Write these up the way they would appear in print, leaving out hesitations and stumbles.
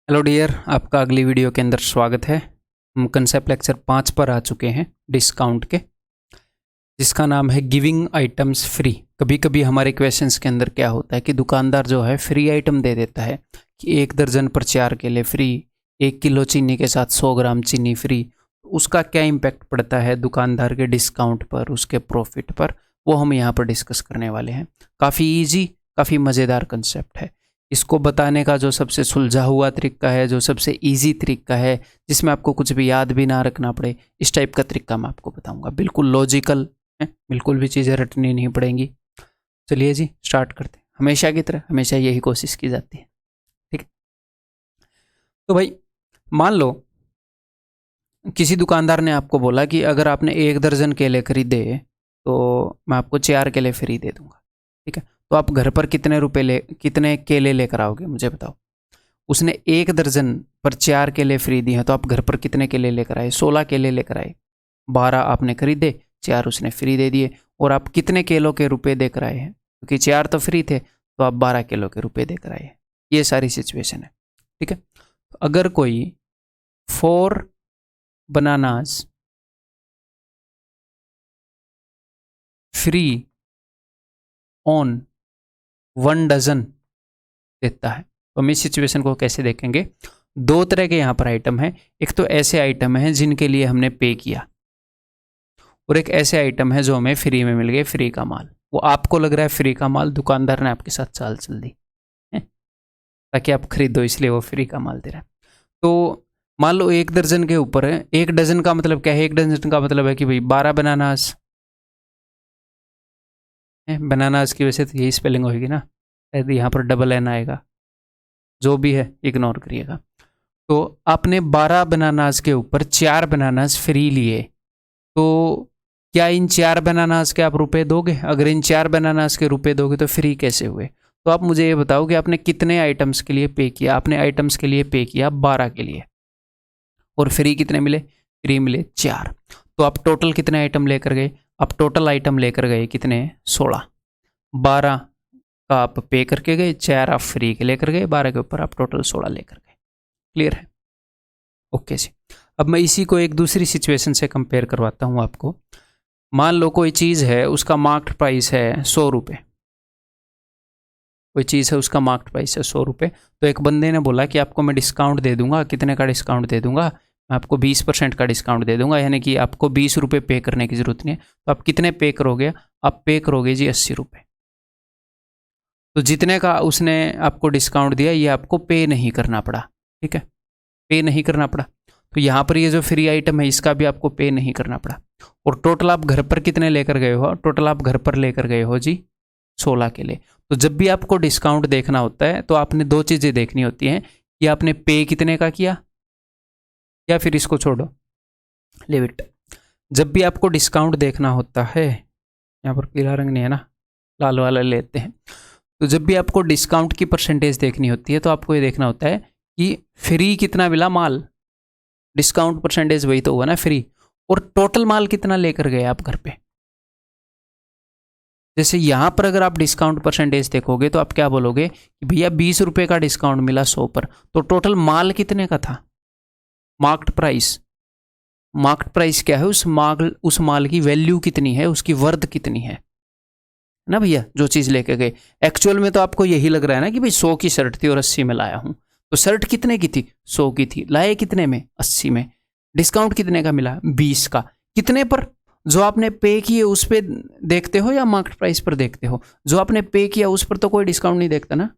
Hello dear, आपका अगली video के अंदर स्वागत है। हम कंसेप्ट लेक्चर 5 पर आ चुके हैं डिस्काउंट के, जिसका नाम है गिविंग आइटम्स फ्री। कभी कभी हमारे क्वेश्चंस के अंदर क्या होता है कि दुकानदार जो है फ्री आइटम दे देता है कि 1 दर्जन पर 4 केले फ्री, 1 किलो चीनी के साथ 100 ग्राम चीनी फ्री। उसका क्या इम्पैक्ट पड़ता है दुकानदार के डिस्काउंट पर, उसके प्रॉफिट पर, वो हम यहाँ पर डिस्कस करने वाले हैं। काफ़ी ईजी, काफ़ी मज़ेदार कंसेप्ट है। इसको बताने का जो सबसे सुलझा हुआ तरीका है, जो सबसे इजी तरीका है, जिसमें आपको कुछ भी याद भी ना रखना पड़े, इस टाइप का तरीका मैं आपको बताऊंगा। बिल्कुल लॉजिकल है, बिल्कुल भी चीज़ें रटनी नहीं पड़ेंगी। चलिए जी, स्टार्ट करते हैं। हमेशा की तरह हमेशा यही कोशिश की जाती है, ठीक है। तो भाई मान लो किसी दुकानदार ने आपको बोला कि अगर आपने 1 दर्जन केले खरीदे तो मैं आपको 4 केले फ्री दे दूंगा, ठीक है। तो आप घर पर कितने केले लेकर आओगे, मुझे बताओ। उसने 1 दर्जन पर 4 केले फ्री दिए हैं, तो आप घर पर कितने केले लेकर आए? 16 केले लेकर आए। 12 आपने खरीदे, 4 उसने फ्री दे दिए। और आप कितने किलो के रुपए देकर आए हैं? क्योंकि 4 तो फ्री थे, तो आप 12 किलो के रुपए देकर आए हैं। ये सारी सिचुएशन है, ठीक है। अगर कोई 4 बनानास फ्री ऑन 1 डजन देता है, तो हम इस सिचुएशन को कैसे देखेंगे? 2 तरह के यहाँ पर आइटम है। एक तो ऐसे आइटम है जिनके लिए हमने पे किया, और एक ऐसे आइटम है जो हमें फ्री में मिल गए, फ्री का माल। वो आपको लग रहा है फ्री का माल, दुकानदार ने आपके साथ चाल चल दी है ताकि आप खरीदो, इसलिए वो फ्री का माल दे रहा है। तो मान लो 1 दर्जन के ऊपर है। 1 डजन का मतलब क्या है? 1 डजन का मतलब है कि भाई 12 बनानास। बनानास की वजह से यही स्पेलिंग होगी ना, यहाँ पर डबल एन आएगा। जो भी है इग्नोर करिएगा। तो आपने 12 बनानास के ऊपर 4 बनानास फ्री लिए, तो क्या इन 4 बनानास के आप रुपए दोगे? अगर इन 4 बनानास के रुपए दोगे तो फ्री कैसे हुए? तो आप मुझे ये बताओ कि आपने कितने आइटम्स के लिए पे किया? आपने आइटम्स के लिए पे किया 12 के लिए, और फ्री कितने मिले? फ्री मिले 4। तो आप टोटल कितने आइटम लेकर गए? आप टोटल आइटम लेकर गए कितने? 16। 12 का आप पे करके गए, 4 आप फ्री के लेकर गए, 12 के ऊपर आप टोटल 16 लेकर गए। क्लियर है? ओके जी। अब मैं इसी को एक दूसरी सिचुएशन से कंपेयर करवाता हूँ आपको। मान लो कोई चीज़ है, उसका मार्केट प्राइस है 100 रुपये। कोई चीज़ है, उसका मार्केट प्राइस है 100 रुपये। तो एक बंदे ने बोला कि आपको मैं डिस्काउंट दे दूंगा। कितने का डिस्काउंट दे दूंगा? मैं आपको 20% का डिस्काउंट दे दूंगा, यानी कि आपको 20 रुपये पे करने की ज़रूरत नहीं है। तो आप कितने पे करोगे? आप पे करोगे जी 80 रुपये। तो जितने का उसने आपको डिस्काउंट दिया, ये आपको पे नहीं करना पड़ा, ठीक है। पे नहीं करना पड़ा। तो यहाँ पर ये जो फ्री आइटम है, इसका भी आपको पे नहीं करना पड़ा। और टोटल आप घर पर कितने लेकर गए हो? टोटल आप घर पर लेकर गए हो जी 16 के लिए। तो जब भी आपको डिस्काउंट देखना होता है तो आपने 2 चीज़ें देखनी होती हैं कि आपने पे कितने का किया, या फिर इसको छोड़ो, लिव इट। जब भी आपको डिस्काउंट देखना होता है, यहाँ पर पीला रंग नहीं है ना, लाल वाला लेते हैं। तो जब भी आपको डिस्काउंट की परसेंटेज देखनी होती है तो आपको ये देखना होता है कि फ्री कितना मिला माल। डिस्काउंट परसेंटेज वही तो हुआ ना, फ्री। और टोटल माल कितना लेकर गए आप घर पे? जैसे यहां पर अगर आप डिस्काउंट परसेंटेज देखोगे तो आप क्या बोलोगे कि भैया 20 रुपए का डिस्काउंट मिला 100 पर, तो टोटल माल कितने का था? Market price. मार्केट प्राइस क्या है? उस माल की वैल्यू कितनी है, उसकी वर्थ कितनी है ना भैया, जो चीज़ लेके गए। एक्चुअल में तो आपको यही लग रहा है ना कि भाई 100 की शर्ट थी और 80 में लाया हूं। तो शर्ट कितने की थी? 100 की थी। लाए कितने में? 80 में। डिस्काउंट कितने का मिला? 20 का। कितने पर? जो आपने पे किए उस पर देखते हो या मार्केट प्राइस पर देखते हो? जो आपने पे किया उस पर तो कोई डिस्काउंट नहीं देखता ना।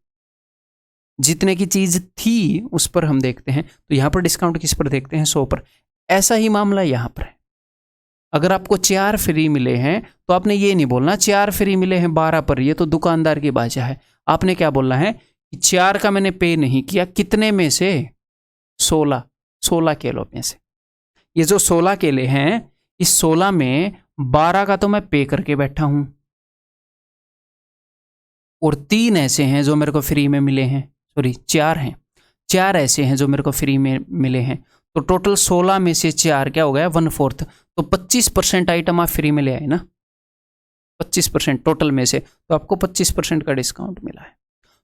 जितने की चीज़ थी उस पर हम देखते हैं। तो यहाँ पर डिस्काउंट किस पर देखते हैं? 100 पर। ऐसा ही मामला यहाँ पर है। अगर आपको 4 फ्री मिले हैं तो आपने ये नहीं बोलना 4 फ्री मिले हैं 12 पर, ये तो दुकानदार की भाषा है। आपने क्या बोलना है कि 4 का मैंने पे नहीं किया, कितने में से? 16 किलो में से। ये जो 16 केले हैं, इस 16 में 12 का तो मैं पे करके बैठा हूं, और 3 ऐसे हैं जो मेरे को फ्री में मिले हैं। सॉरी, 4 हैं। 4 ऐसे हैं जो मेरे को फ्री में मिले हैं। तो टोटल 16 में से 4 क्या हो गया? 1/4। तो 25% आइटम आप फ्री में ले आए ना, 25% टोटल में से। तो आपको 25% का डिस्काउंट मिला है।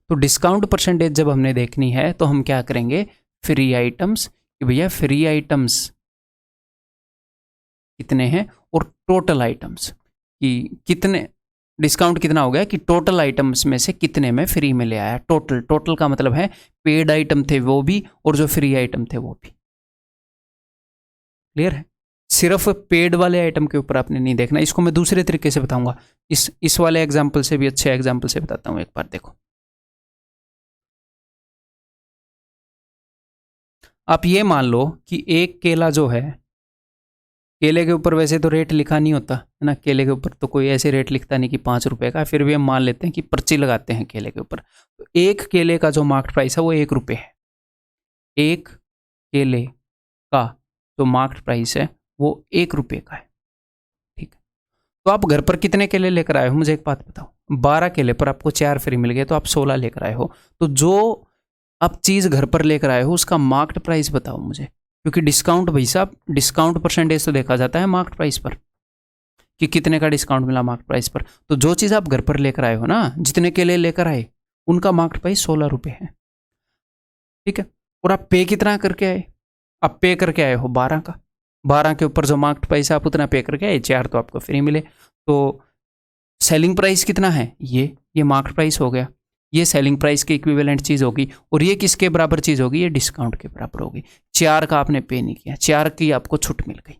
तो डिस्काउंट परसेंटेज जब हमने देखनी है तो हम क्या करेंगे? फ्री आइटम्स कि भैया फ्री आइटम्स कितने हैं, और टोटल आइटम्स कि कितने डिस्काउंट कितना हो गया कि टोटल आइटम्स में से कितने में फ्री में ले आया। टोटल, टोटल का मतलब है पेड आइटम थे वो भी और जो फ्री आइटम थे वो भी। क्लियर है? सिर्फ पेड वाले आइटम के ऊपर आपने नहीं देखना, इसको मैं दूसरे तरीके से बताऊंगा। इस वाले एग्जाम्पल से भी, अच्छे एग्जाम्पल से बताता हूं, एक बार देखो। आप ये मान लो कि एक केला जो है, केले के ऊपर वैसे तो रेट लिखा नहीं होता है ना, केले के ऊपर तो कोई ऐसे रेट लिखता नहीं कि 5 रुपए का, फिर भी हम मान लेते हैं कि पर्ची लगाते हैं केले के ऊपर। तो एक केले का जो मार्केट प्राइस है वो 1 रुपये है। एक केले का जो मार्केट प्राइस है वो 1 रुपये का है। ठीक है, तो आप घर पर कितने केले लेकर आए हो, मुझे एक बात बताओ। 12 केले पर आपको 4 फ्री मिल गए, तो आप 16 लेकर आए हो। तो जो आप चीज़ घर पर लेकर आए हो उसका मार्केट प्राइस बताओ मुझे, क्योंकि डिस्काउंट भाई साहब, डिस्काउंट परसेंटेज तो देखा जाता है मार्केट प्राइस पर कि कितने का डिस्काउंट मिला मार्केट प्राइस पर। तो जो चीज़ आप घर पर लेकर आए हो ना, जितने केले लेकर आए, उनका मार्केट प्राइस 16 रुपये है। ठीक है, और आप पे कितना करके आए? आप पे करके आए हो 12 का। 12 के ऊपर जो मार्केट प्राइस है आप उतना पे करके आए, 4 तो आपको फ्री मिले। तो सेलिंग प्राइस कितना है? ये मार्केट प्राइस हो गया, ये सेलिंग प्राइस की इक्विवेलेंट चीज़ होगी। और ये किसके बराबर चीज़ होगी? ये डिस्काउंट के बराबर होगी। 4 का आपने पे नहीं किया, 4 की आपको छूट मिल गई।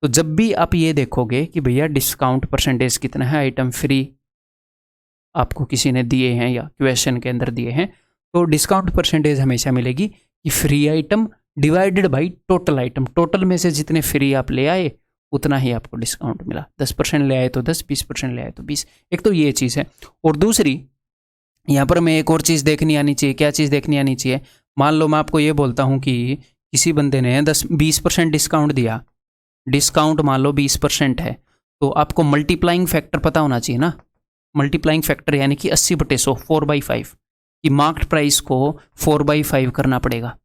तो जब भी आप ये देखोगे कि भैया डिस्काउंट परसेंटेज कितना है, आइटम फ्री आपको किसी ने दिए हैं या क्वेश्चन के अंदर दिए हैं, तो डिस्काउंट परसेंटेज हमेशा मिलेगी कि free item divided by total item. Total में से जितने फ्री आप ले आए उतना ही आपको डिस्काउंट मिला। 10% ले आए तो 10, 20% ले आए तो 20। एक तो ये चीज़ है। और दूसरी, यहाँ पर मैं एक और चीज़ देखनी आनी चाहिए। क्या चीज़ देखनी आनी चाहिए? मान लो मैं आपको ये बोलता हूँ कि किसी बंदे ने 20% डिस्काउंट दिया, डिस्काउंट मान लो 20% है, तो आपको मल्टीप्लाइंग फैक्टर पता होना चाहिए ना। मल्टीप्लाइंग फैक्टर यानी कि 80/100, 4/5 की मार्केट प्राइस को 4/5 करना पड़ेगा।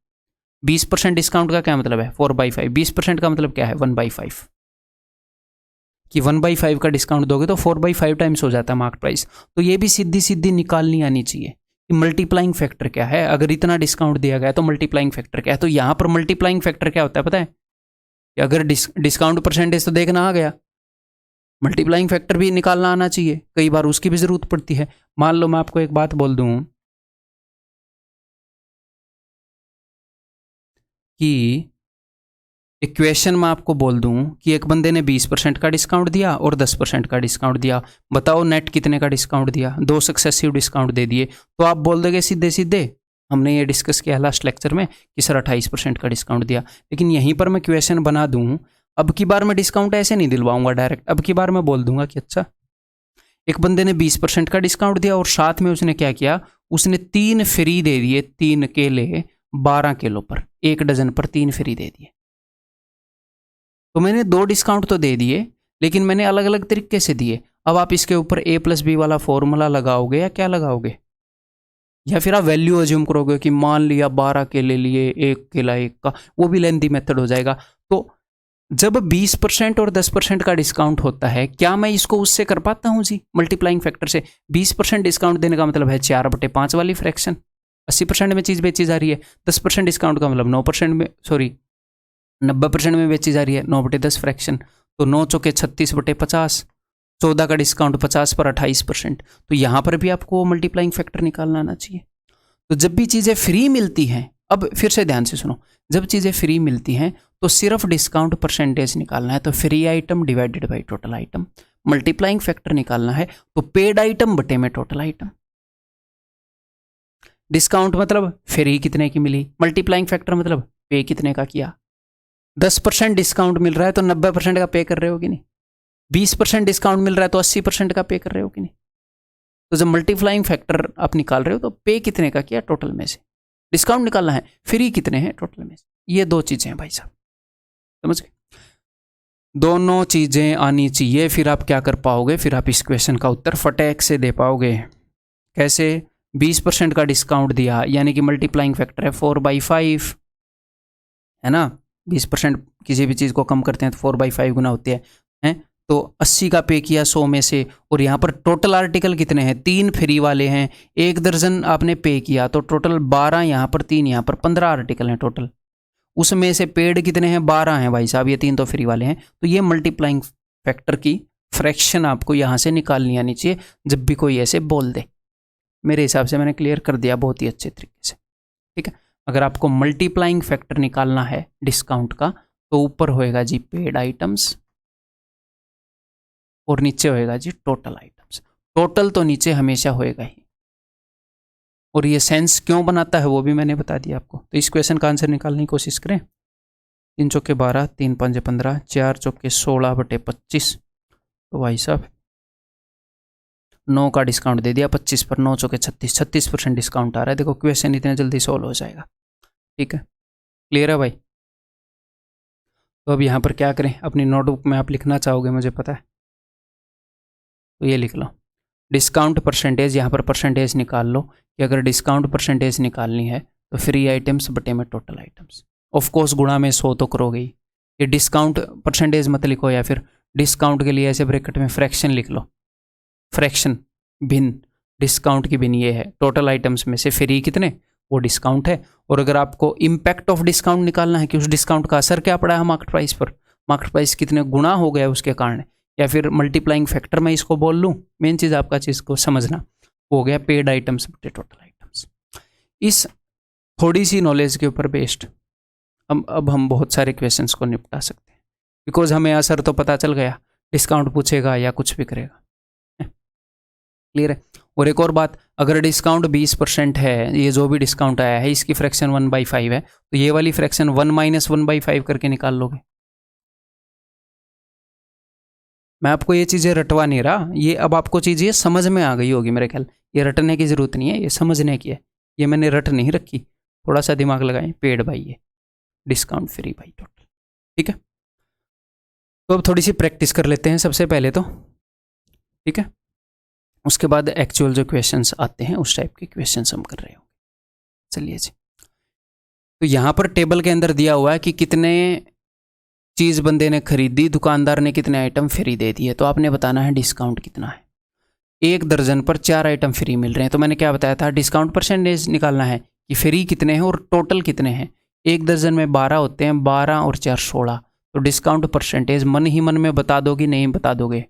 20% डिस्काउंट का क्या मतलब है? 4/5। 20% का मतलब क्या है? 1/5 कि 1/5 का डिस्काउंट दोगे तो 4/5 टाइम्स हो जाता है मार्केट प्राइस। तो ये भी सीधी सीधी निकालनी आनी चाहिए कि मल्टीप्लाइंग फैक्टर क्या है। अगर इतना डिस्काउंट दिया गया तो मल्टीप्लाइंग फैक्टर क्या है। तो यहाँ पर मल्टीप्लाइंग फैक्टर क्या होता है पता है? कि अगर डिस्काउंट परसेंटेज तो देखना आ गया, मल्टीप्लाइंग फैक्टर भी निकालना आना चाहिए। कई बार उसकी भी जरूरत पड़ती है। मान लो मैं आपको एक बात बोल दूं कि इक्वेशन में आपको बोल दूं कि एक बंदे ने 20% का डिस्काउंट दिया और 10% का डिस्काउंट दिया, बताओ नेट कितने का डिस्काउंट दिया? 2 सक्सेसिव डिस्काउंट दे दिए। तो आप बोल दोगे सीधे सीधे, हमने ये डिस्कस किया लास्ट लेक्चर में कि सर 28% का डिस्काउंट दिया। लेकिन यहीं पर मैं क्वेश्चन बना दूं, अब की बार मैं डिस्काउंट ऐसे नहीं दिलवाऊंगा डायरेक्ट। अब की बार मैं बोल दूंगा कि अच्छा, एक बंदे ने 20% का डिस्काउंट दिया और साथ में उसने क्या किया, उसने 3 फ्री दे दिए। 3 केले 12 किलो पर, 1 डजन पर 3 फ्री दे दिए। तो मैंने 2 डिस्काउंट तो दे दिए, लेकिन मैंने अलग अलग तरीके से दिए। अब आप इसके ऊपर A+B वाला फॉर्मूला लगाओगे या क्या लगाओगे? या फिर आप वैल्यू अज्यूम करोगे कि मान लिया 12 केले लिए, 1 केला 1 का, वो भी लेंथी मेथड हो जाएगा। तो जब 20% और 10% का डिस्काउंट होता है, क्या मैं इसको उससे कर पाता हूँ जी, मल्टीप्लाइंग फैक्टर से? 20% डिस्काउंट देने का मतलब है 4/5 वाली फ्रैक्शन, 80% में चीज़ बेची जा रही है। 10% डिस्काउंट का मतलब 9% में, सॉरी 90% में बेची जा रही है, 9/10 फ्रैक्शन। तो 9 चौके 36/50, 14 का डिस्काउंट 50 पर 28%। तो यहाँ पर भी आपको मल्टीप्लाइंग फैक्टर निकालना आना चाहिए। तो जब भी चीज़ें फ्री मिलती हैं, अब फिर से ध्यान से सुनो, जब चीज़ें फ्री मिलती हैं तो सिर्फ डिस्काउंट परसेंटेज निकालना है, तो free item divided by total item. Multiplying factor निकालना है तो पेड आइटम बटे में टोटल आइटम। डिस्काउंट मतलब फ्री कितने की मिली, मल्टीप्लाइंग फैक्टर मतलब पे कितने का किया। 10% डिस्काउंट मिल रहा है तो 90% का पे कर रहे हो कि नहीं? 20% डिस्काउंट मिल रहा है तो 80% का पे कर रहे हो कि नहीं? तो जब मल्टीप्लाइंग फैक्टर आप निकाल रहे हो तो पे कितने का किया टोटल में से, डिस्काउंट निकालना है, फ्री कितने हैं टोटल में से। ये 2 चीज़ें हैं भाई साहब, समझ गए? दोनों चीज़ें आनी चाहिए, फिर आप क्या कर पाओगे, फिर आप इस क्वेश्चन का उत्तर फटेक से दे पाओगे। कैसे? 20% का डिस्काउंट दिया यानी कि मल्टीप्लाइंग फैक्टर है 4/5, है ना। 20% किसी भी चीज़ को कम करते हैं तो 4/5 गुना होती है। तो 80 का पे किया 100 में से, और यहाँ पर टोटल आर्टिकल कितने हैं, 3 फ्री वाले हैं, 1 दर्जन आपने पे किया, तो टोटल 12, यहाँ पर 3, यहाँ पर 15 आर्टिकल हैं टोटल। उसमें से पेड कितने हैं, 12 हैं भाई साहब, ये 3 तो फ्री वाले हैं। तो ये मल्टीप्लाइंग फैक्टर की फ्रैक्शन आपको यहाँ से निकालनी आनी चाहिए जब भी कोई ऐसे बोल दे। मेरे हिसाब से मैंने क्लियर कर दिया बहुत ही अच्छे तरीके से, ठीक है। अगर आपको मल्टीप्लाइंग फैक्टर निकालना है डिस्काउंट का, तो ऊपर होएगा जी पेड आइटम्स और नीचे होएगा जी टोटल आइटम्स। टोटल तो नीचे हमेशा होएगा ही, और ये सेंस क्यों बनाता है वो भी मैंने बता दिया आपको। तो इस क्वेश्चन का आंसर निकालने की कोशिश करें। 3 चौके 12, 3 पंजे 15, 4 चौके 16/25, तो भाई साहब 9 का डिस्काउंट दे दिया 25 पर, 9 चौके 36, 36% डिस्काउंट आ रहा है। देखो क्वेश्चन इतने जल्दी सॉल्व हो जाएगा, ठीक है। क्लियर है भाई। तो अब यहाँ पर क्या करें, अपनी नोटबुक में आप लिखना चाहोगे मुझे पता है, तो ये लिख लो डिस्काउंट परसेंटेज। यहाँ पर परसेंटेज निकाल लो कि अगर डिस्काउंट परसेंटेज निकालनी है तो फ्री आइटम्स बटे में टोटल आइटम्स। ऑफ कोर्स गुणा में 100 तो करोगे ही। ये डिस्काउंट परसेंटेज मत लिखो, या फिर डिस्काउंट के लिए ऐसे ब्रैकेट में फ्रैक्शन लिख लो, फ्रैक्शन भिन्न, डिस्काउंट की भिन्न ये है, टोटल आइटम्स में से फ्री कितने वो डिस्काउंट है। और अगर आपको इम्पैक्ट ऑफ डिस्काउंट निकालना है कि उस डिस्काउंट का असर क्या पड़ा है मार्केट प्राइस पर, मार्केट प्राइस कितने गुना हो गया उसके कारण, या फिर मल्टीप्लाइंग फैक्टर मैं इसको बोल लूँ, मेन चीज़ आपका चीज़ को समझना हो गया पेड आइटम्स बटे टोटल आइटम्स। इस थोड़ी सी नॉलेज के ऊपर बेस्ड अब हम बहुत सारे क्वेश्चंस को निपटा सकते हैं, बिकॉज हमें असर तो पता चल गया, डिस्काउंट पूछेगा या कुछ भी करेगा। क्लियर है। और एक और बात, अगर डिस्काउंट 20% है, ये जो भी डिस्काउंट आया है इसकी फ्रैक्शन 1/5 है, तो ये वाली फ्रैक्शन 1 - 1/5 करके निकाल लोगे। मैं आपको ये चीज़ें रटवा नहीं रहा, ये अब आपको चीज़ें समझ में आ गई होगी मेरे ख्याल। ये रटने की ज़रूरत नहीं है, ये समझने की है। ये मैंने रट नहीं रखी, थोड़ा सा दिमाग लगाएं। पेड बाई ये, डिस्काउंट फ्री बाई टोटल, ठीक है। तो अब थोड़ी सी प्रैक्टिस कर लेते हैं सबसे पहले तो, ठीक है। उसके बाद एक्चुअल जो क्वेश्चंस आते हैं उस टाइप के क्वेश्चंस हम कर रहे होंगे। चलिए जी, तो यहाँ पर टेबल के अंदर दिया हुआ है कि कितने चीज़ बंदे ने खरीदी, दुकानदार ने कितने आइटम फ्री दे दिए, तो आपने बताना है डिस्काउंट कितना है। 1 दर्जन पर 4 आइटम फ्री मिल रहे हैं, तो मैंने क्या बताया था, डिस्काउंट परसेंटेज निकालना है कि फ्री कितने हैं और टोटल कितने हैं। 1 दर्जन में 12 होते हैं, 12 और 4 16, तो डिस्काउंट परसेंटेज मन ही मन में बता दोगे, नहीं बता दोगे।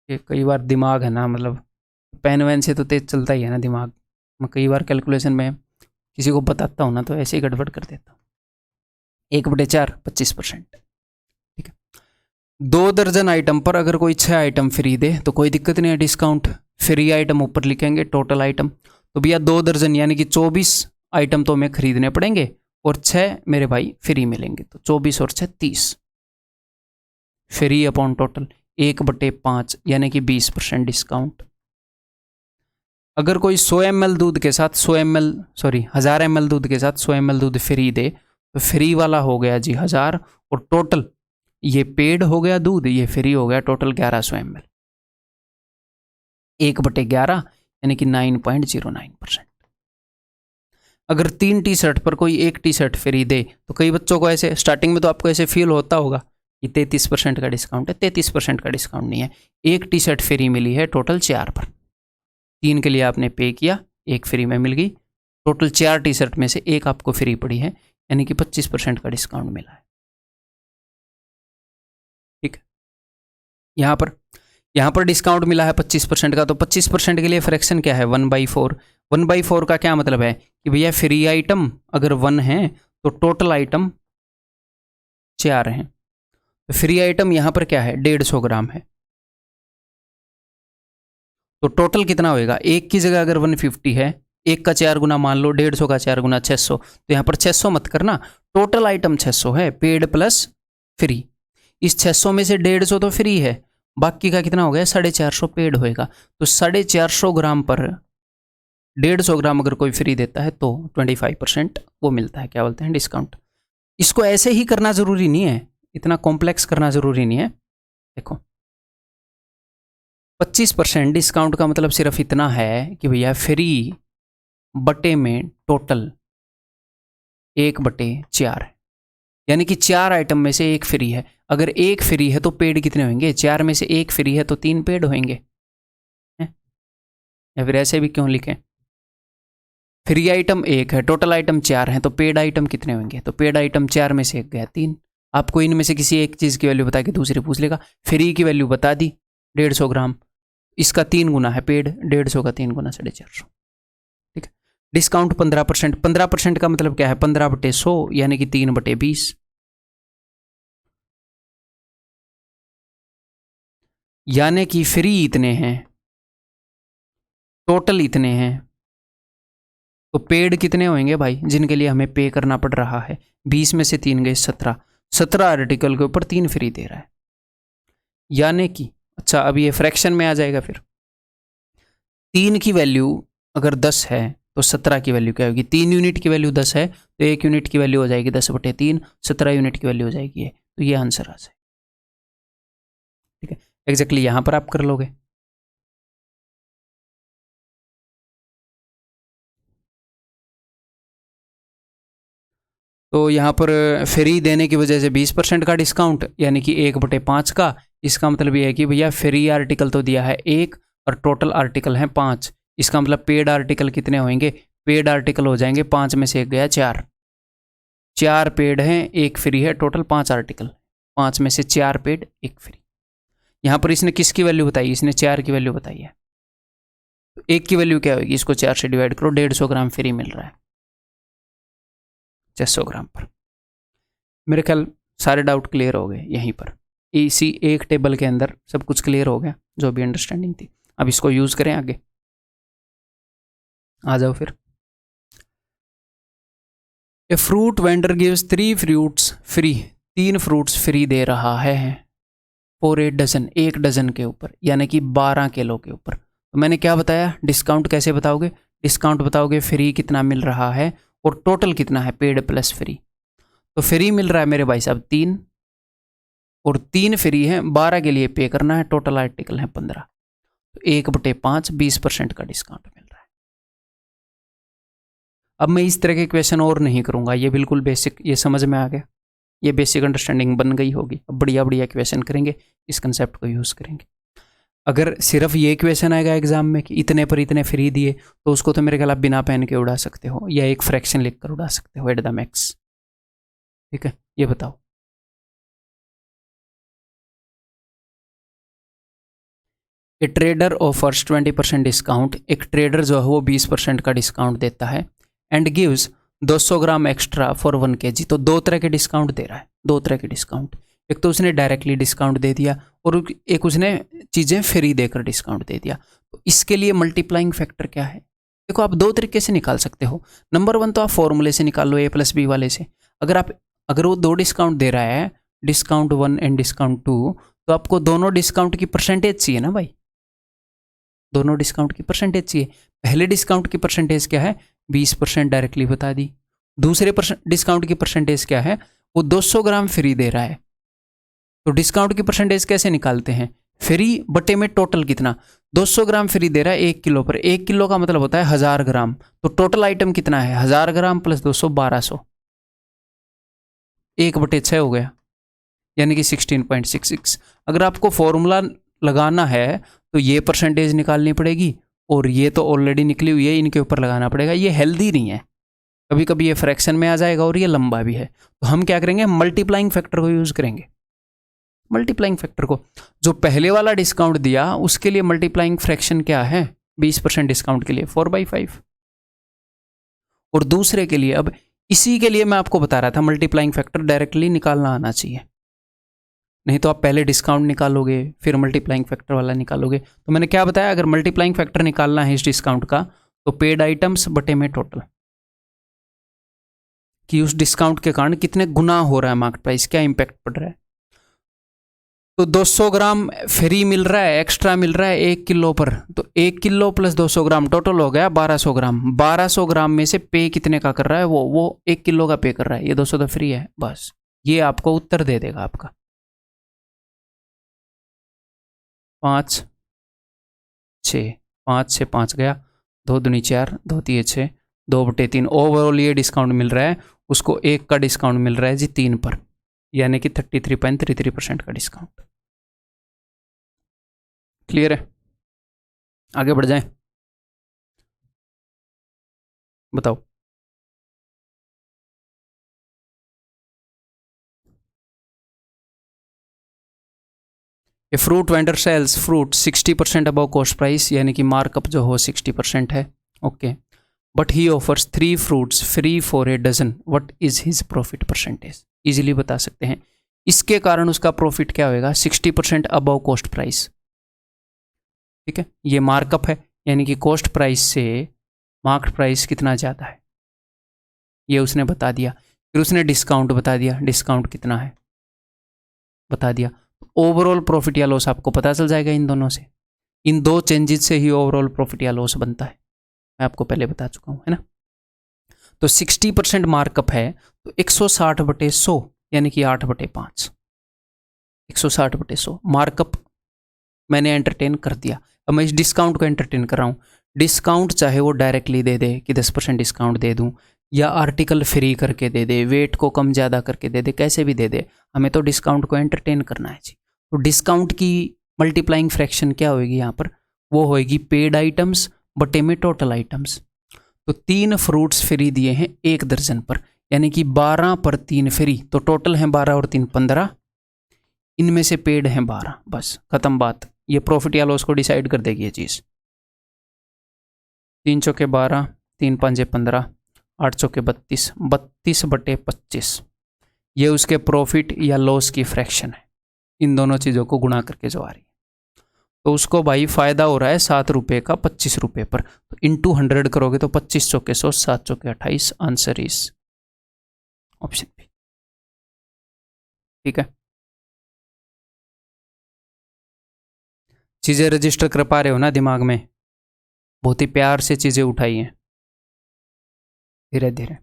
ये कई बार दिमाग है ना, मतलब पेन वैन से तो तेज चलता ही है ना दिमाग। मैं कई बार कैलकुलेशन में किसी को बताता हूँ ना तो ऐसे ही गड़बड़ कर देता हूँ। 1/4 25%, ठीक है। 2 दर्जन आइटम पर अगर कोई 6 आइटम फ्री दे तो कोई दिक्कत नहीं है, डिस्काउंट फ्री आइटम ऊपर लिखेंगे, टोटल आइटम। तो भैया 2 दर्जन यानी कि 24 आइटम तो हमें खरीदने पड़ेंगे और 6 मेरे भाई फ्री मिलेंगे, तो 24 और 6 30 फ्री अपॉन टोटल 1/5 यानी कि 20% डिस्काउंट। अगर कोई 100 ml दूध के साथ 1000 ml दूध के साथ 100 ml दूध फ्री दे तो फ्री वाला हो गया जी 1000, और टोटल ये पेड हो गया दूध, ये फ्री हो गया टोटल 1100 ml, 1/11 यानी कि 9.09%। अगर 3 टी शर्ट पर कोई 1 टी शर्ट फ्री दे तो कई बच्चों को ऐसे स्टार्टिंग में तो आपको ऐसे फील होता होगा कि 33% का डिस्काउंट है, 33% का डिस्काउंट नहीं है। 1 टी शर्ट फ्री मिली है टोटल 4 पर, 3 के लिए आपने पे किया, 1 फ्री में मिल गई, टोटल 4 टी शर्ट में से 1 आपको फ्री पड़ी है, यानी कि 25% का डिस्काउंट मिला है, ठीक है। यहाँ पर डिस्काउंट मिला है 25% का, तो 25% के लिए फ्रैक्शन क्या है 1/4। 1/4 का क्या मतलब है कि भैया फ्री आइटम अगर 1 है तो टोटल आइटम 4 हैं, तो फ्री आइटम यहाँ पर क्या है 150 ग्राम है, तो टोटल कितना होएगा, 1 की जगह अगर 150 है, 1 का 4 गुना मान लो, 150 का 4 गुना 600, तो यहाँ पर 600 मत करना, टोटल आइटम 600 है, पेड प्लस फ्री। इस 600 में से 150 तो फ्री है, बाकी का कितना हो गया 450 पेड होएगा। तो 450 ग्राम पर 150 ग्राम अगर कोई फ्री देता है तो 25% वो मिलता है, क्या बोलते हैं डिस्काउंट। इसको ऐसे ही करना ज़रूरी नहीं है, इतना कॉम्प्लेक्स करना ज़रूरी नहीं है। देखो 25% डिस्काउंट का मतलब सिर्फ इतना है कि भैया फ्री बटे में टोटल 1/4 है, यानी कि 4 आइटम में से एक फ्री है। अगर एक फ्री है तो पेड कितने होंगे? 4 में से एक फ्री है तो 3 पेड होंगे, हैं? या फिर ऐसे भी क्यों लिखें? फ्री आइटम एक है, टोटल आइटम 4 हैं, तो पेड आइटम कितने होंगे? तो पेड आइटम 4 में से एक गया 3। आपको इनमें से किसी एक चीज़ की वैल्यू बता के दूसरे पूछ लेगा। फ्री की वैल्यू बता दी 150 ग्राम, इसका 3 गुना है पेड, 150 का 3 गुना 450, ठीक है। डिस्काउंट 15%, 15% का मतलब क्या है? 15/100 यानी कि 3/20, यानी कि फ्री इतने हैं, टोटल इतने हैं, तो पेड कितने होंगे भाई जिनके लिए हमें पे करना पड़ रहा है? 20 में से 3 गए 17, 17 आर्टिकल के ऊपर 3 फ्री दे रहा है। यानी कि अच्छा, अब ये फ्रैक्शन में आ जाएगा। फिर 3 की वैल्यू अगर 10 है तो 17 की वैल्यू क्या होगी? 3 यूनिट की वैल्यू 10 है तो 1 यूनिट की वैल्यू हो जाएगी 10/3, 17 यूनिट की वैल्यू हो जाएगी ये। तो ये आंसर आ जाए, ठीक है। एग्जैक्टली यहां पर आप कर लोगे। तो यहाँ पर फ्री देने की वजह से 20% का डिस्काउंट, यानी कि 1/5 का। इसका मतलब ये है कि भैया फ्री आर्टिकल तो दिया है 1 और टोटल आर्टिकल हैं 5। इसका मतलब पेड आर्टिकल कितने होंगे? पेड आर्टिकल हो जाएंगे 5 में से एक गया 4, 4 पेड हैं, 1 फ्री है, टोटल 5 आर्टिकल, 5 में से 4 पेड 1 फ्री। यहाँ पर इसने किसकी वैल्यू बताई? इसने 4 की वैल्यू बताई है। तो 1 की वैल्यू क्या होगी? इसको 4 से डिवाइड करो, 150 ग्राम फ्री मिल रहा है 600 ग्राम पर। मेरे ख्याल सारे डाउट क्लियर हो गए यहीं पर। इसी एक टेबल के अंदर सब कुछ क्लियर हो गया, जो भी अंडरस्टैंडिंग थी। अब इसको यूज करें आगे। आ जाओ फिर। A fruit vendor gives 3 fruits free, 3 fruits free दे रहा है फॉर 8 डजन, 1 डजन के ऊपर, यानी कि 12 किलो के ऊपर। तो मैंने क्या बताया? डिस्काउंट कैसे बताओगे? डिस्काउंट बताओगे फ्री कितना मिल रहा है और टोटल कितना है पेड प्लस फ्री। तो फ्री मिल रहा है मेरे भाई साहब 3, और 3 फ्री है, 12 के लिए पे करना है, टोटल आर्टिकल है 15। तो 1/5, 20% का डिस्काउंट मिल रहा है। अब मैं इस तरह के क्वेश्चन और नहीं करूंगा, ये बिल्कुल बेसिक, ये समझ में आ गया, ये बेसिक अंडरस्टैंडिंग बन गई होगी। अब बढ़िया बढ़िया क्वेश्चन करेंगे, इस कंसेप्ट को यूज़ करेंगे। अगर सिर्फ ये क्वेश्चन आएगा एग्जाम में कि इतने पर इतने फ्री दिए, तो उसको तो मेरे ख्याल आप बिना पेन के उड़ा सकते हो, या एक फ्रैक्शन लिखकर उड़ा सकते हो एट द मैक्स, ठीक है। ये बताओ, ए ट्रेडर ऑफर्स 20% डिस्काउंट, एक ट्रेडर जो है वो 20% का डिस्काउंट देता है, and gives 200 gram extra for 1 kg। तो 2 तरह के डिस्काउंट दे रहा है, 2 तरह के डिस्काउंट। एक तो उसने डायरेक्टली डिस्काउंट दे दिया, और एक उसने चीज़ें फ्री देकर डिस्काउंट दे दिया। तो इसके लिए मल्टीप्लाइंग फैक्टर क्या है? देखो, आप 2 तरीके से निकाल सकते हो। नंबर 1 तो आप फॉर्मूले से निकाल लो, A+B वाले से। अगर वो 2 डिस्काउंट दे रहा है, डिस्काउंट 1 एंड डिस्काउंट 2, तो आपको दोनों डिस्काउंट की परसेंटेज चाहिए ना भाई, दोनों डिस्काउंट की परसेंटेज चाहिए। पहले डिस्काउंट की परसेंटेज क्या है? 20% डायरेक्टली बता दी। दूसरे डिस्काउंट की परसेंटेज क्या है? वो 200 ग्राम फ्री दे रहा है। तो डिस्काउंट की परसेंटेज कैसे निकालते हैं? फ्री बटे में टोटल कितना। 200 ग्राम फ्री दे रहा है 1 किलो पर, 1 किलो का मतलब होता है 1000 ग्राम। तो टोटल आइटम कितना है? 1000 ग्राम प्लस 200, 1200, 1/6 हो गया, यानी कि 16.66। अगर आपको फॉर्मूला लगाना है तो ये परसेंटेज निकालनी पड़ेगी, और ये तो ऑलरेडी निकली हुई है, इनके ऊपर लगाना पड़ेगा। ये हेल्दी नहीं है, कभी कभी ये फ्रैक्शन में आ जाएगा और ये लंबा भी है। तो हम क्या करेंगे? मल्टीप्लाइंग फैक्टर को यूज करेंगे। मल्टीप्लाइंग फैक्टर को, जो पहले वाला डिस्काउंट दिया उसके लिए मल्टीप्लाइंग फ्रैक्शन क्या है? 20% डिस्काउंट के लिए 4/5, और दूसरे के लिए, अब इसी के लिए मैं आपको बता रहा था मल्टीप्लाइंग फैक्टर डायरेक्टली निकालना आना चाहिए। नहीं तो आप पहले डिस्काउंट निकालोगे फिर मल्टीप्लाइंग फैक्टर वाला निकालोगे। तो मैंने क्या बताया? अगर मल्टीप्लाइंग फैक्टर निकालना है इस डिस्काउंट का, तो पेड आइटम्स बटे में टोटल, कि उस डिस्काउंट के कारण कितने गुना हो रहा है मार्केट प्राइस, क्या इंपैक्ट पड़ रहा है। तो 200 ग्राम फ्री मिल रहा है, एक्स्ट्रा मिल रहा है 1 किलो पर, तो 1 किलो प्लस 200 ग्राम टोटल हो गया 1200 ग्राम। 1200 ग्राम में से पे कितने का कर रहा है? वो 1 किलो का पे कर रहा है, ये 200 तो फ्री है। बस ये आपको उत्तर दे देगा आपका। 5 6, 5 से 5 गया, 2 दूनी 4, 2 तिये 6, 2/3 ओवरऑल ये डिस्काउंट मिल रहा है। उसको 1 का डिस्काउंट मिल रहा है जी 3 पर, यानी कि 33.33% का डिस्काउंट। क्लियर है? आगे बढ़ जाएं, बताओ। A fruit vendor sells fruit 60% above cost price, यानी कि मार्कअप जो हो 60% है। Okay, but he offers 3 fruits free for a dozen, what is his profit percentage? Easily बता सकते हैं, इसके कारण उसका प्रॉफिट क्या होगा? 60% अबव कॉस्ट प्राइस। ठीक है, ये मार्कअप है, यानी कि कॉस्ट प्राइस से मार्केट प्राइस कितना ज़्यादा है, ये उसने बता दिया। फिर उसने डिस्काउंट बता दिया, डिस्काउंट कितना है बता दिया। ओवरऑल प्रॉफिट या लॉस आपको पता चल जाएगा इन दोनों से। इन 2 चेंजेस से ही ओवरऑल प्रॉफिट या लॉस बनता है, मैं आपको पहले बता चुका हूं, है ना। तो 60% मार्कअप है, तो 160/100 यानी कि 8/5, 160/100 मार्कअप मैंने एंटरटेन कर दिया। अब मैं इस डिस्काउंट को एंटरटेन कर रहा हूँ। डिस्काउंट चाहे वो डायरेक्टली दे दे कि 10% डिस्काउंट दे दूँ, या आर्टिकल फ्री करके दे दे, वेट को कम ज़्यादा करके दे दे, कैसे भी दे दे, हमें तो डिस्काउंट को एंटरटेन करना है जी। तो डिस्काउंट की मल्टीप्लाइंग फ्रैक्शन क्या होगी यहाँ पर? वो होएगी पेड आइटम्स बटे में टोटल आइटम्स। तो 3 फ्रूट्स फ्री दिए हैं 1 दर्जन पर, यानी कि 12 पर 3 फ्री, तो टोटल हैं 12 और 3 15, इनमें से पेड हैं 12, बस खत्म बात। ये प्रॉफिट या लॉस को डिसाइड कर देगी ये चीज़। 3 चौके 12, 3 पंजे 15, 8 चौके 32, 32/25, ये उसके प्रॉफिट या लॉस की फ्रैक्शन है, इन दोनों चीज़ों को गुणा करके जो आ रही है। तो उसको भाई फ़ायदा हो रहा है 7 रुपये का 25 रुपये पर, तो इंटू 100 करोगे तो 25 चौके 100, 7 चौके 28, आंसर इज ऑप्शन बी। ठीक है, चीज़ें रजिस्टर कर पा रहे हो ना दिमाग में? बहुत ही प्यार से चीज़ें उठाई हैं धीरे धीरे।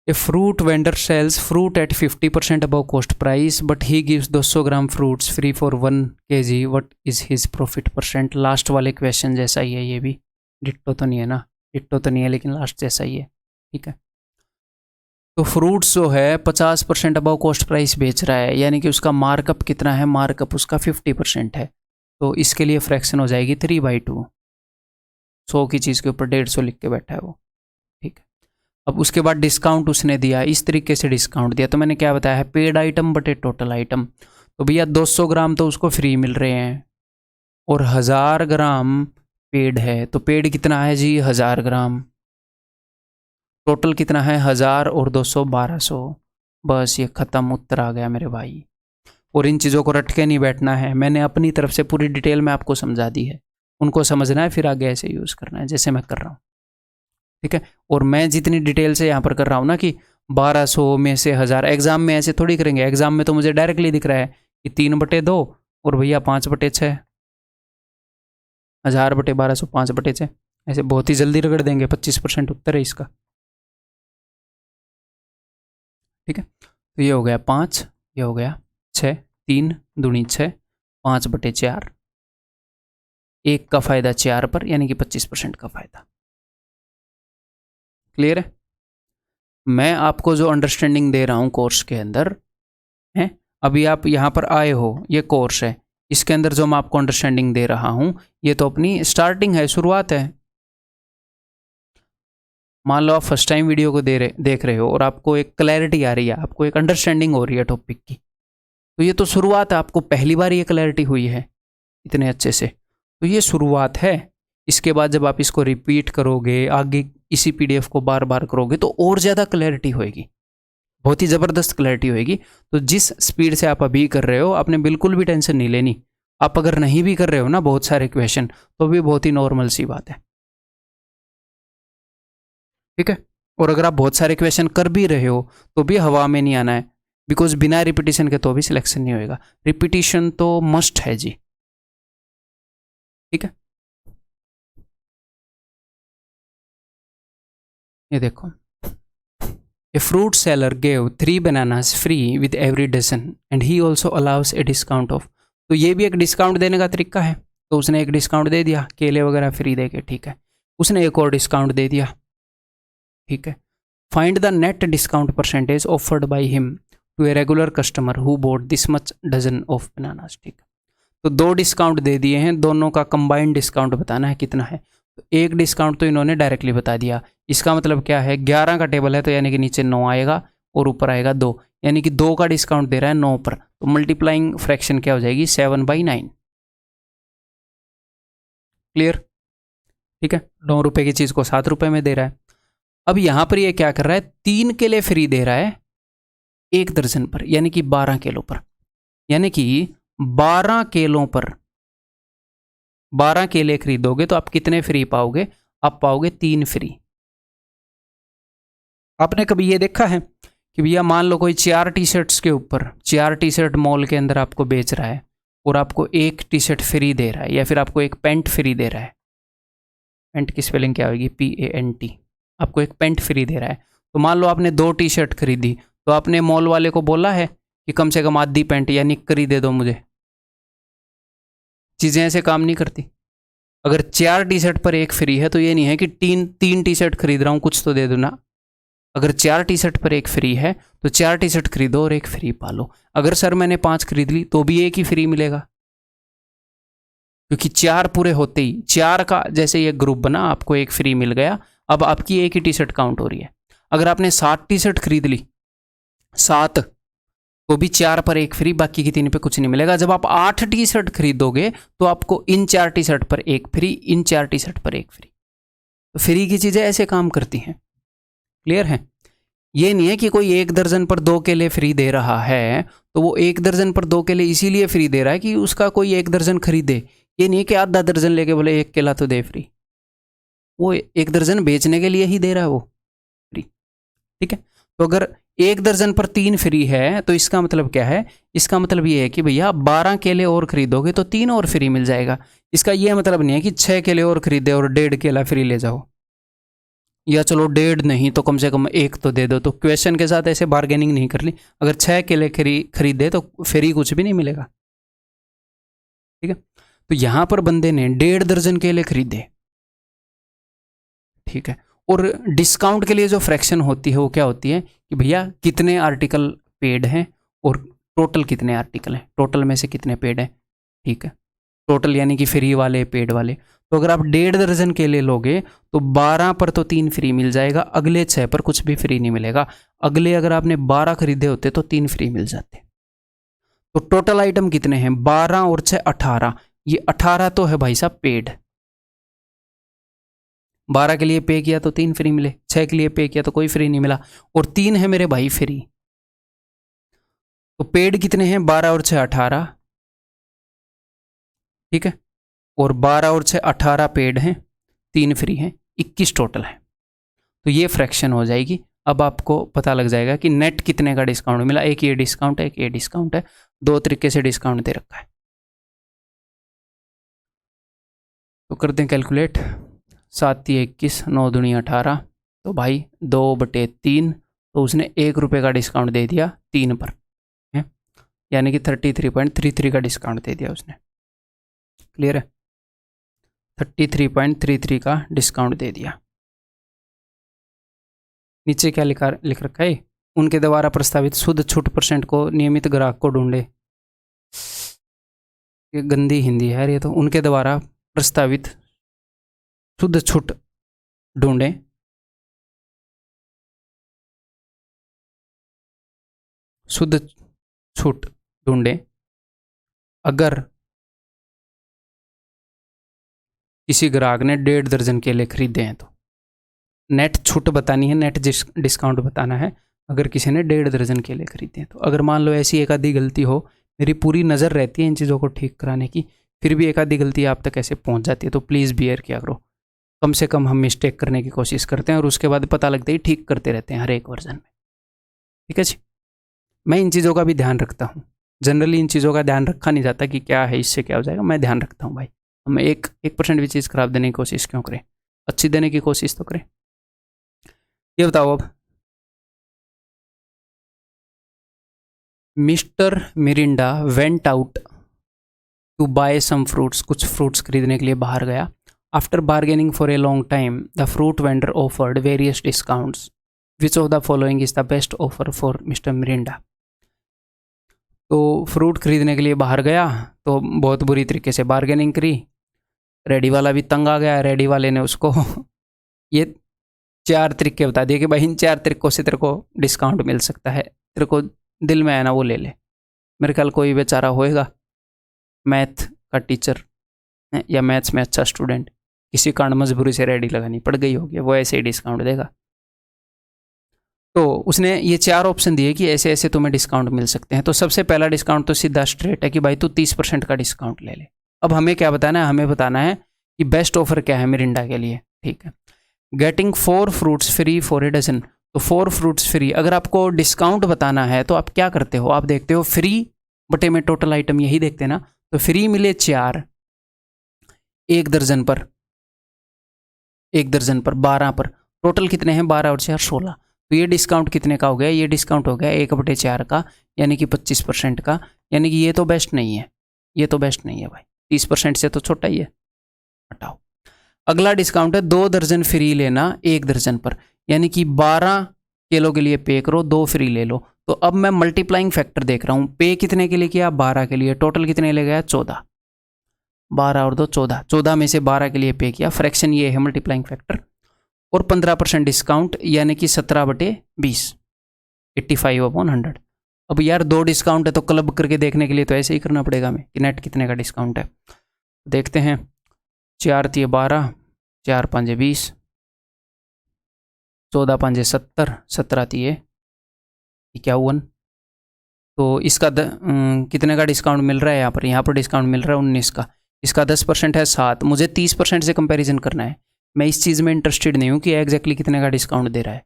A fruit vendor sells fruit at 50% above cost price, but he gives 200 gram fruits free for 1 kg, what is his profit percent? Last वाले क्वेश्चन जैसा ही है ये भी, डिट्टो तो नहीं है ना, डिट्टो तो नहीं है लेकिन लास्ट जैसा ही है। ठीक है, तो फ्रूट्स जो है 50% अबव कॉस्ट प्राइस बेच रहा है, यानी कि उसका मार्कअप कितना है? मार्कअप उसका 50% है, तो इसके लिए फ्रैक्शन हो जाएगी 3/2। 100 की चीज़ के ऊपर 150 लिख के बैठा है वो। ठीक है, अब उसके बाद डिस्काउंट उसने दिया, इस तरीके से डिस्काउंट दिया, तो मैंने क्या बताया है? पेड आइटम बटे टोटल आइटम। तो भैया 200 ग्राम तो उसको फ्री मिल रहे हैं, और 1000 ग्राम पेड है, तो पेड कितना है जी? 1000 ग्राम। टोटल कितना है? 1000 और 200 1200। बस ये ख़त्म, उत्तर आ गया मेरे भाई। और इन चीज़ों को रट के नहीं बैठना है, मैंने अपनी तरफ से पूरी डिटेल में आपको समझा दी है, उनको समझना है, फिर आगे ऐसे यूज़ करना है जैसे मैं कर रहा हूँ। ठीक है, और मैं जितनी डिटेल से यहाँ पर कर रहा हूँ ना कि 1200 में से 1000, एग्जाम में ऐसे थोड़ी करेंगे। एग्जाम में तो मुझे डायरेक्टली दिख रहा है कि 3/2 और भैया 5/6, 1000/1200 5/6, ऐसे बहुत ही जल्दी रगड़ देंगे। 25% उत्तर है इसका। ठीक है, तो ये हो गया 5, ये हो गया 6, 3 दूनी 6, 5/4, 1 का फ़ायदा 4 पर, यानी कि 25% का फ़ायदा। क्लियर है? मैं आपको जो अंडरस्टैंडिंग दे रहा हूँ कोर्स के अंदर है, अभी आप यहाँ पर आए हो, ये कोर्स है, इसके अंदर जो मैं आपको अंडरस्टैंडिंग दे रहा हूँ ये तो अपनी स्टार्टिंग है, शुरुआत है। मान लो आप फर्स्ट टाइम वीडियो को देख रहे हो और आपको एक क्लैरिटी आ रही है, आपको एक अंडरस्टैंडिंग हो रही है टॉपिक की, तो ये तो शुरुआत है। आपको पहली बार ये क्लैरिटी हुई है इतने अच्छे से, तो ये शुरुआत है। इसके बाद जब आप इसको रिपीट करोगे, आगे इसी पीडीएफ को बार बार करोगे, तो और ज़्यादा क्लैरिटी होएगी, बहुत ही ज़बरदस्त क्लैरिटी होएगी। तो जिस स्पीड से आप अभी कर रहे हो, आपने बिल्कुल भी टेंशन नहीं लेनी। आप अगर नहीं भी कर रहे हो ना बहुत सारे क्वेश्चन, तो भी बहुत ही नॉर्मल सी बात है। ठीक है, और अगर आप बहुत सारे क्वेश्चन कर भी रहे हो तो भी हवा में नहीं आना है, बिकॉज बिना रिपीटिशन के तो भी सिलेक्शन नहीं होएगा। रिपीटिशन तो मस्ट है जी। ठीक है, ये देखो, a fruit seller gave 3 bananas free with every dozen and he also allows a discount of. तो ये भी एक डिस्काउंट देने का तरीका है, तो उसने एक डिस्काउंट दे दिया, केले वगैरह फ्री दे के। ठीक है, उसने एक और डिस्काउंट दे दिया। ठीक है, find the net discount percentage offered by him to a regular customer who bought this much dozen of bananas. ठीक, तो 2 डिस्काउंट दे दिए हैं, दोनों का कंबाइंड डिस्काउंट बताना है कितना है। तो एक डिस्काउंट तो इन्होंने डायरेक्टली बता दिया, इसका मतलब क्या है, 11 का टेबल है तो यानी कि नीचे 9 आएगा और ऊपर आएगा 2, यानी कि 2 का डिस्काउंट दे रहा है 9 पर, तो मल्टीप्लाइंग फ्रैक्शन क्या हो जाएगी 7/9। क्लियर? ठीक है, 9 रुपए की चीज को 7 रुपए में दे रहा है। अब यहां पर ये क्या कर रहा है, 3 केले फ्री दे रहा है 1 दर्जन पर, यानी कि 12 किलो पर, यानी कि 12 केलों पर 12 केले खरीदोगे तो आप कितने फ्री पाओगे, आप पाओगे 3 फ्री। आपने कभी ये देखा है कि भैया मान लो कोई 4 टी शर्ट्स के ऊपर, 4 टी शर्ट मॉल के अंदर आपको बेच रहा है और आपको 1 टी शर्ट फ्री दे रहा है, या फिर आपको एक पैंट फ्री दे रहा है, पैंट की स्पेलिंग क्या होगी, PANT, आपको एक पैंट फ्री दे रहा है। तो मान लो आपने 2 टी शर्ट खरीदी, तो आपने मॉल वाले को बोला है कि कम से कम आधी पैंट या निक्कर दे दो मुझे। चीज़ें ऐसे काम नहीं करती। अगर 4 टी शर्ट पर 1 फ्री है तो ये नहीं है कि 3 टी शर्ट खरीद रहा हूँ, कुछ तो दे दो ना। अगर 4 टी शर्ट पर 1 फ्री है तो 4 टी शर्ट खरीदो और 1 फ्री पालो। अगर सर मैंने 5 खरीद ली तो भी 1 ही फ्री मिलेगा, क्योंकि 4 पूरे होते ही 4 का जैसे ये ग्रुप बना, आपको 1 फ्री मिल गया। अब आपकी 1 ही टी शर्ट काउंट हो रही है। अगर आपने 7 टी शर्ट खरीद ली, 7, तो भी 4 पर 1 फ्री, बाकी की 3 पे कुछ नहीं मिलेगा। जब आप 8 टी शर्ट खरीदोगे तो आपको इन 4 टी शर्ट पर 1 फ्री, इन 4 टी शर्ट पर 1 फ्री। तो फ्री की चीज़ें ऐसे काम करती हैं। क्लियर है? ये नहीं है कि कोई 1 दर्जन पर 2 केले फ्री दे रहा है तो वो 1 दर्जन पर 2 केले इसीलिए फ्री दे रहा है कि उसका कोई 1 दर्जन खरीदे। ये नहीं है कि आधा दर्जन लेके बोले 1 केला तो दे फ्री, वो 1 दर्जन बेचने के लिए ही दे रहा है वो फ्री। ठीक है, तो अगर 1 दर्जन पर 3 फ्री है तो इसका मतलब क्या है, इसका मतलब ये है कि भैया 12 केले और खरीदोगे तो 3 और फ्री मिल जाएगा। इसका ये मतलब नहीं है कि 6 केले और खरीदे और 1.5 केला फ्री ले जाओ, या चलो 1.5 नहीं तो कम से कम 1 तो दे दो। तो क्वेश्चन के साथ ऐसे बार्गेनिंग नहीं कर ली। अगर 6 केले खरीदे तो फ्री कुछ भी नहीं मिलेगा। ठीक है, तो यहां पर बंदे ने 1.5 दर्जन केले खरीदे। ठीक है, और डिस्काउंट के लिए जो फ्रैक्शन होती है वो क्या होती है कि भैया कितने आर्टिकल पेड हैं और टोटल कितने आर्टिकल हैं, टोटल में से कितने पेड हैं। ठीक है, टोटल यानी कि फ्री वाले पेड वाले। तो अगर आप 1.5 दर्जन केले लोगे तो 12 पर तो 3 फ्री मिल जाएगा, अगले 6 पर कुछ भी फ्री नहीं मिलेगा। अगले अगर आपने 12 खरीदे होते तो 3 फ्री मिल जाते। तो टोटल आइटम कितने हैं, 12 और 6 18। ये 18 तो है भाई साहब पेड। 12 के लिए पे किया तो 3 फ्री मिले, 6 के लिए पे किया तो कोई फ्री नहीं मिला, और 3 है मेरे भाई फ्री। तो पेड कितने हैं, 12 और 6 18। ठीक है, और 12 और 6 18 पेड हैं, 3 फ्री हैं, 21 टोटल है। तो ये फ्रैक्शन हो जाएगी। अब आपको पता लग जाएगा कि नेट कितने का डिस्काउंट मिला। एक ये डिस्काउंट है, एक ये डिस्काउंट है, 2 तरीके से डिस्काउंट दे रखा है। तो करते हैं कैलकुलेट, 7 × 21, 9 दूनी 18, तो भाई 2/3, तो उसने 1 रुपये का डिस्काउंट दे दिया 3 पर, है यानी कि 33.33 का डिस्काउंट दे दिया उसने। क्लियर है, 33.33 का डिस्काउंट दे दिया। नीचे क्या लिख रखा है, उनके द्वारा प्रस्तावित शुद्ध छूट % को नियमित ग्राहक को ढूंढे। ये गंदी हिंदी है यार, ये तो। उनके द्वारा प्रस्तावित शुद्ध छूट ढूंढे, शुद्ध छूट ढूंढे अगर किसी ग्राहक ने 1.5 दर्जन केले खरीदे हैं। तो नेट छूट बतानी है, नेट डिस्काउंट बताना है अगर किसी ने 1.5 दर्जन केले खरीदे हैं। तो अगर मान लो ऐसी एक आधी गलती हो, मेरी पूरी नज़र रहती है इन चीज़ों को ठीक कराने की, फिर भी एक आधी गलती आप तक ऐसे पहुंच जाती है, तो प्लीज़ बियर किया करो। कम से कम हम मिस्टेक करने की कोशिश करते हैं और उसके बाद पता लगता ही ठीक करते रहते हैं हर एक वर्जन में। ठीक है जी, मैं इन चीज़ों का भी ध्यान रखता हूँ। जनरली इन चीज़ों का ध्यान रखा नहीं जाता कि क्या है, इससे क्या हो जाएगा, मैं ध्यान रखता हूँ भाई। हम 1% भी चीज़ खराब देने की कोशिश क्यों करें, अच्छी देने की कोशिश तो करें। ये बताओ अब, Mister Miranda went out to buy some fruits, कुछ फ्रूट्स खरीदने के लिए बाहर गया। After bargaining for a long time the fruit vendor offered various discounts which of the following is the best offer for Mister Miranda. तो fruit खरीदने के लिए बाहर गया तो बहुत बुरी तरीके से बार्गेनिंग करी, रेडी वाला भी तंग आ गया। रेडी वाले ने उसको ये 4 तरीके बता दिए कि भाई इन 4 तरीकों से तेरे को डिस्काउंट मिल सकता है, तेरे को दिल में आया ना वो ले ले। मेरे ख्याल कोई बेचारा होएगा मैथ का टीचर या मैथ्स में अच्छा स्टूडेंट, किसी कारण मजबूरी से रेडी लगानी पड़ गई होगी, वो ऐसे ही डिस्काउंट देगा। तो उसने ये 4 ऑप्शन दिए कि ऐसे ऐसे तुम्हें डिस्काउंट मिल सकते हैं। तो सबसे पहला डिस्काउंट तो सीधा स्ट्रेट है कि भाई तू 30% का डिस्काउंट ले ले। अब हमें क्या बताना है, हमें बताना है कि बेस्ट ऑफर क्या है मिरिंडा के लिए। ठीक है, getting 4 fruits free for a dozen. तो 4 फ्रूट्स फ्री, अगर आपको डिस्काउंट बताना है तो आप क्या करते हो, आप देखते हो फ्री बटे में टोटल आइटम, यही देखते हैं ना। तो फ्री मिले 4, 1 दर्जन पर, 1 दर्जन पर 12 पर, टोटल कितने हैं 12 और 4 16। तो ये डिस्काउंट कितने का हो गया, ये डिस्काउंट हो गया 1/4 का, यानी कि 25% का। यानी कि ये तो बेस्ट नहीं है, ये तो बेस्ट नहीं है भाई, 30% से तो छोटा ही है, हटाओ। अगला डिस्काउंट है 2 दर्जन फ्री लेना 1 दर्जन पर, यानी कि 12 किलो के लिए पे करो, 2 फ्री ले लो। तो अब मैं मल्टीप्लाइंग फैक्टर देख रहा हूँ, पे कितने के लिए किया 12 के लिए, टोटल कितने ले गया 14, 12 और 2 14, 14 में से 12 के लिए पे किया, फ्रैक्शन ये है मल्टीप्लाइंग फैक्टर। और 15% डिस्काउंट यानी कि 17/20, 85/100। अब यार 2 डिस्काउंट है तो क्लब करके देखने के लिए तो ऐसे ही करना पड़ेगा हमें कि नेट कितने का डिस्काउंट है। देखते हैं, 4 × 12, 4 × 5 = 20, 14 × 5 = 70, 17 × 51। तो इसका कितने का डिस्काउंट मिल रहा है यहाँ पर डिस्काउंट मिल रहा है 19 का, इसका 10% है 7। मुझे 30% से कंपैरिजन करना है, मैं इस चीज़ में इंटरेस्टेड नहीं हूँ कि एग्जैक्टली कितने का डिस्काउंट दे रहा है,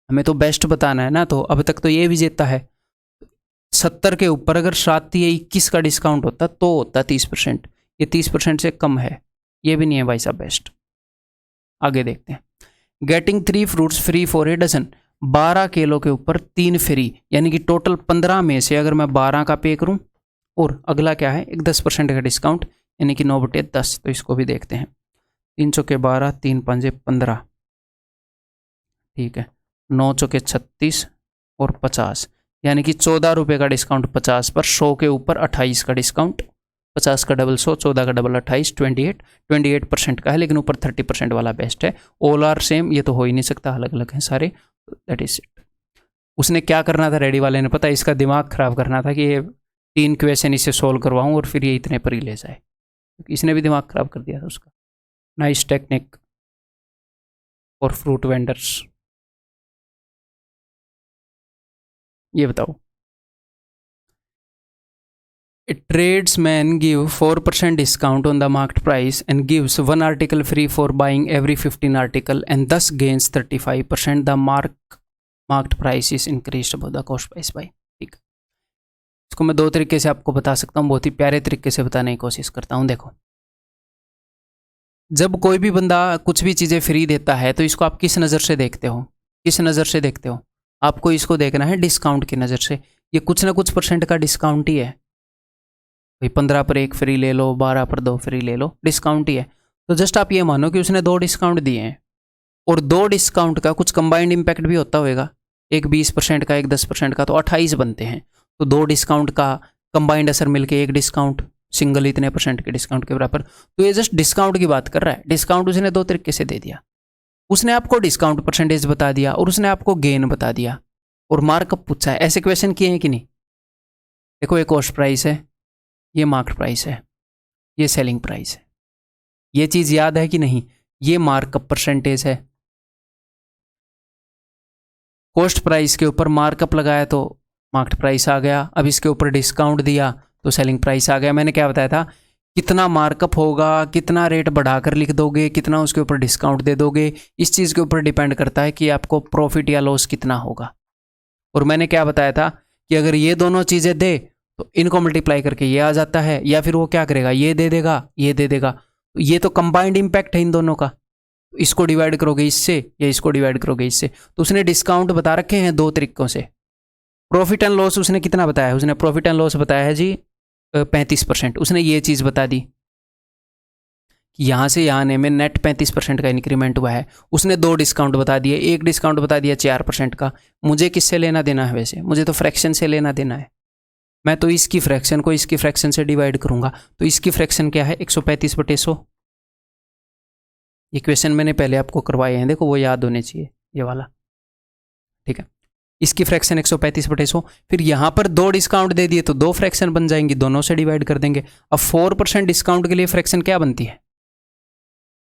हमें तो बेस्ट बताना है ना। तो अब तक तो ये विजेता है, 70 के ऊपर अगर 7 या 21 का डिस्काउंट होता तो होता 30%, ये 30% से कम है, ये भी नहीं है भाई साहब बेस्ट। आगे देखते हैं, getting 3 fruits free for a dozen, 12 kilo के ऊपर 3 फ्री, यानी कि टोटल 15 में से अगर मैं 12 का पे करूं, और अगला क्या है एक 10% का डिस्काउंट, यानी कि 9/10। तो इसको भी देखते हैं, 3 × 12, 3 × 5 = 15, ठीक है, 9 × 36 और 50, यानी कि 14 रुपये का डिस्काउंट 50 पर, 100 के ऊपर 28 का डिस्काउंट, 50 का डबल 100, 14 का डबल 28, 28% का है, लेकिन ऊपर 30% वाला बेस्ट है। ऑल आर सेम, ये तो हो ही नहीं सकता, अलग अलग हैं सारे, दैट इज इट। उसने क्या करना था रेडी वाले ने, पता है, इसका दिमाग खराब करना था कि ये 3 क्वेश्चन इसे सोल्व करवाऊँ और फिर ये इतने पर ही ले जाए, इसने भी दिमाग खराब कर दिया था उसका। Nice technique for fruit vendors. ये बताओ, a tradesman give 4% discount on the marked price and gives 1 article free for buying every 15 article and thus gains 35%. The marked price is increased above the cost price by, ठीक। इसको मैं 2 तरीके से आपको बता सकता हूँ, बहुत ही प्यारे तरीके से बताने की कोशिश करता हूँ। देखो, जब कोई भी बंदा कुछ भी चीज़ें फ्री देता है तो इसको आप किस नज़र से देखते हो, किस नज़र से देखते हो, आपको इसको देखना है डिस्काउंट की नज़र से। ये कुछ ना कुछ % का डिस्काउंट ही है भाई, 15 पर 1 फ्री ले लो, 12 पर 2 फ्री ले लो, डिस्काउंट ही है। तो जस्ट आप ये मानो कि उसने 2 डिस्काउंट दिए हैं और 2 डिस्काउंट का कुछ कंबाइंड इम्पैक्ट भी होता होगा, एक 20% का, एक 10% का, तो 28 बनते हैं। तो 2 डिस्काउंट का कंबाइंड असर मिलके एक डिस्काउंट, सिंगल इतने % के डिस्काउंट के बराबर। तो ये जस्ट डिस्काउंट की बात कर रहा है। डिस्काउंट उसने 2 तरीके से दे दिया, उसने आपको डिस्काउंट % बता दिया और उसने आपको गेन बता दिया और मार्कअप पूछा है। ऐसे क्वेश्चन किए हैं कि नहीं? देखो, ये कॉस्ट प्राइस है, ये मार्केट प्राइस है, ये सेलिंग प्राइस है, ये चीज़ याद है कि नहीं? ये मार्कअप % है, कॉस्ट प्राइस के ऊपर मार्कअप लगाया तो मार्केट प्राइस आ गया, अब इसके ऊपर डिस्काउंट दिया तो सेलिंग प्राइस आ गया। मैंने क्या बताया था, कितना मार्कअप होगा, कितना रेट बढ़ाकर लिख दोगे, कितना उसके ऊपर डिस्काउंट दे दोगे, इस चीज़ के ऊपर डिपेंड करता है कि आपको प्रॉफिट या लॉस कितना होगा। और मैंने क्या बताया था कि अगर ये दोनों चीज़ें दे तो इनको मल्टीप्लाई करके ये आ जाता है, या फिर वो क्या करेगा, ये दे देगा, ये दे देगा। ये तो कंबाइंड इम्पैक्ट है इन दोनों का, इसको डिवाइड करोगे इससे या इसको डिवाइड करोगे इससे। तो उसने डिस्काउंट बता रखे हैं 2 तरीकों से। प्रॉफिट एंड लॉस उसने कितना बताया है, उसने प्रॉफिट एंड लॉस बताया है जी 35%। उसने ये चीज़ बता दी कि यहाँ से यहाँ आने में नेट 35% का इंक्रीमेंट हुआ है। उसने 2 डिस्काउंट बता दिए, एक डिस्काउंट बता दिया 4% का। मुझे किससे लेना देना है वैसे? मुझे तो फ्रैक्शन से लेना देना है। मैं तो इसकी फ्रैक्शन को इसकी फ्रैक्शन से डिवाइड करूंगा। तो इसकी फ्रैक्शन क्या है? 135/100। इक्वेशन मैंने पहले आपको करवाए हैं, देखो वो याद होने चाहिए, ये वाला। ठीक है, इसकी फ्रैक्शन 135/100। फिर यहाँ पर 2 डिस्काउंट दे दिए तो 2 फ्रैक्शन बन जाएंगी, दोनों से डिवाइड कर देंगे। अब 4% डिस्काउंट के लिए फ्रैक्शन क्या बनती है?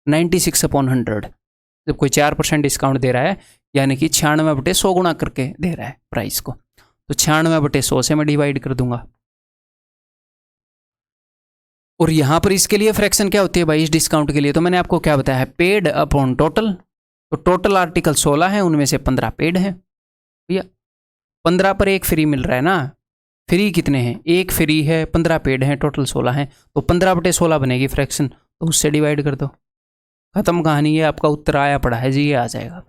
96/100। जब कोई 4% डिस्काउंट दे रहा है, यानी कि 96/100 गुणा करके दे रहा है प्राइस को, तो 96/100 से मैं डिवाइड कर दूंगा। और यहां पर इसके लिए फ्रैक्शन क्या होती है भाई? इस डिस्काउंट के लिए तो मैंने आपको क्या बताया है? Paid upon total. तो टोटल आर्टिकल 16 है, उनमें से 15 पेड है भैया। 15 पर 1 फ्री मिल रहा है ना। फ्री कितने हैं? 1 फ्री है, 15 पेड है, टोटल 16 है। तो 15/16 बनेगी फ्रैक्शन, तो उससे डिवाइड कर दो। खत्म कहानी है, आपका उत्तर आया पड़ा है जी, ये आ जाएगा।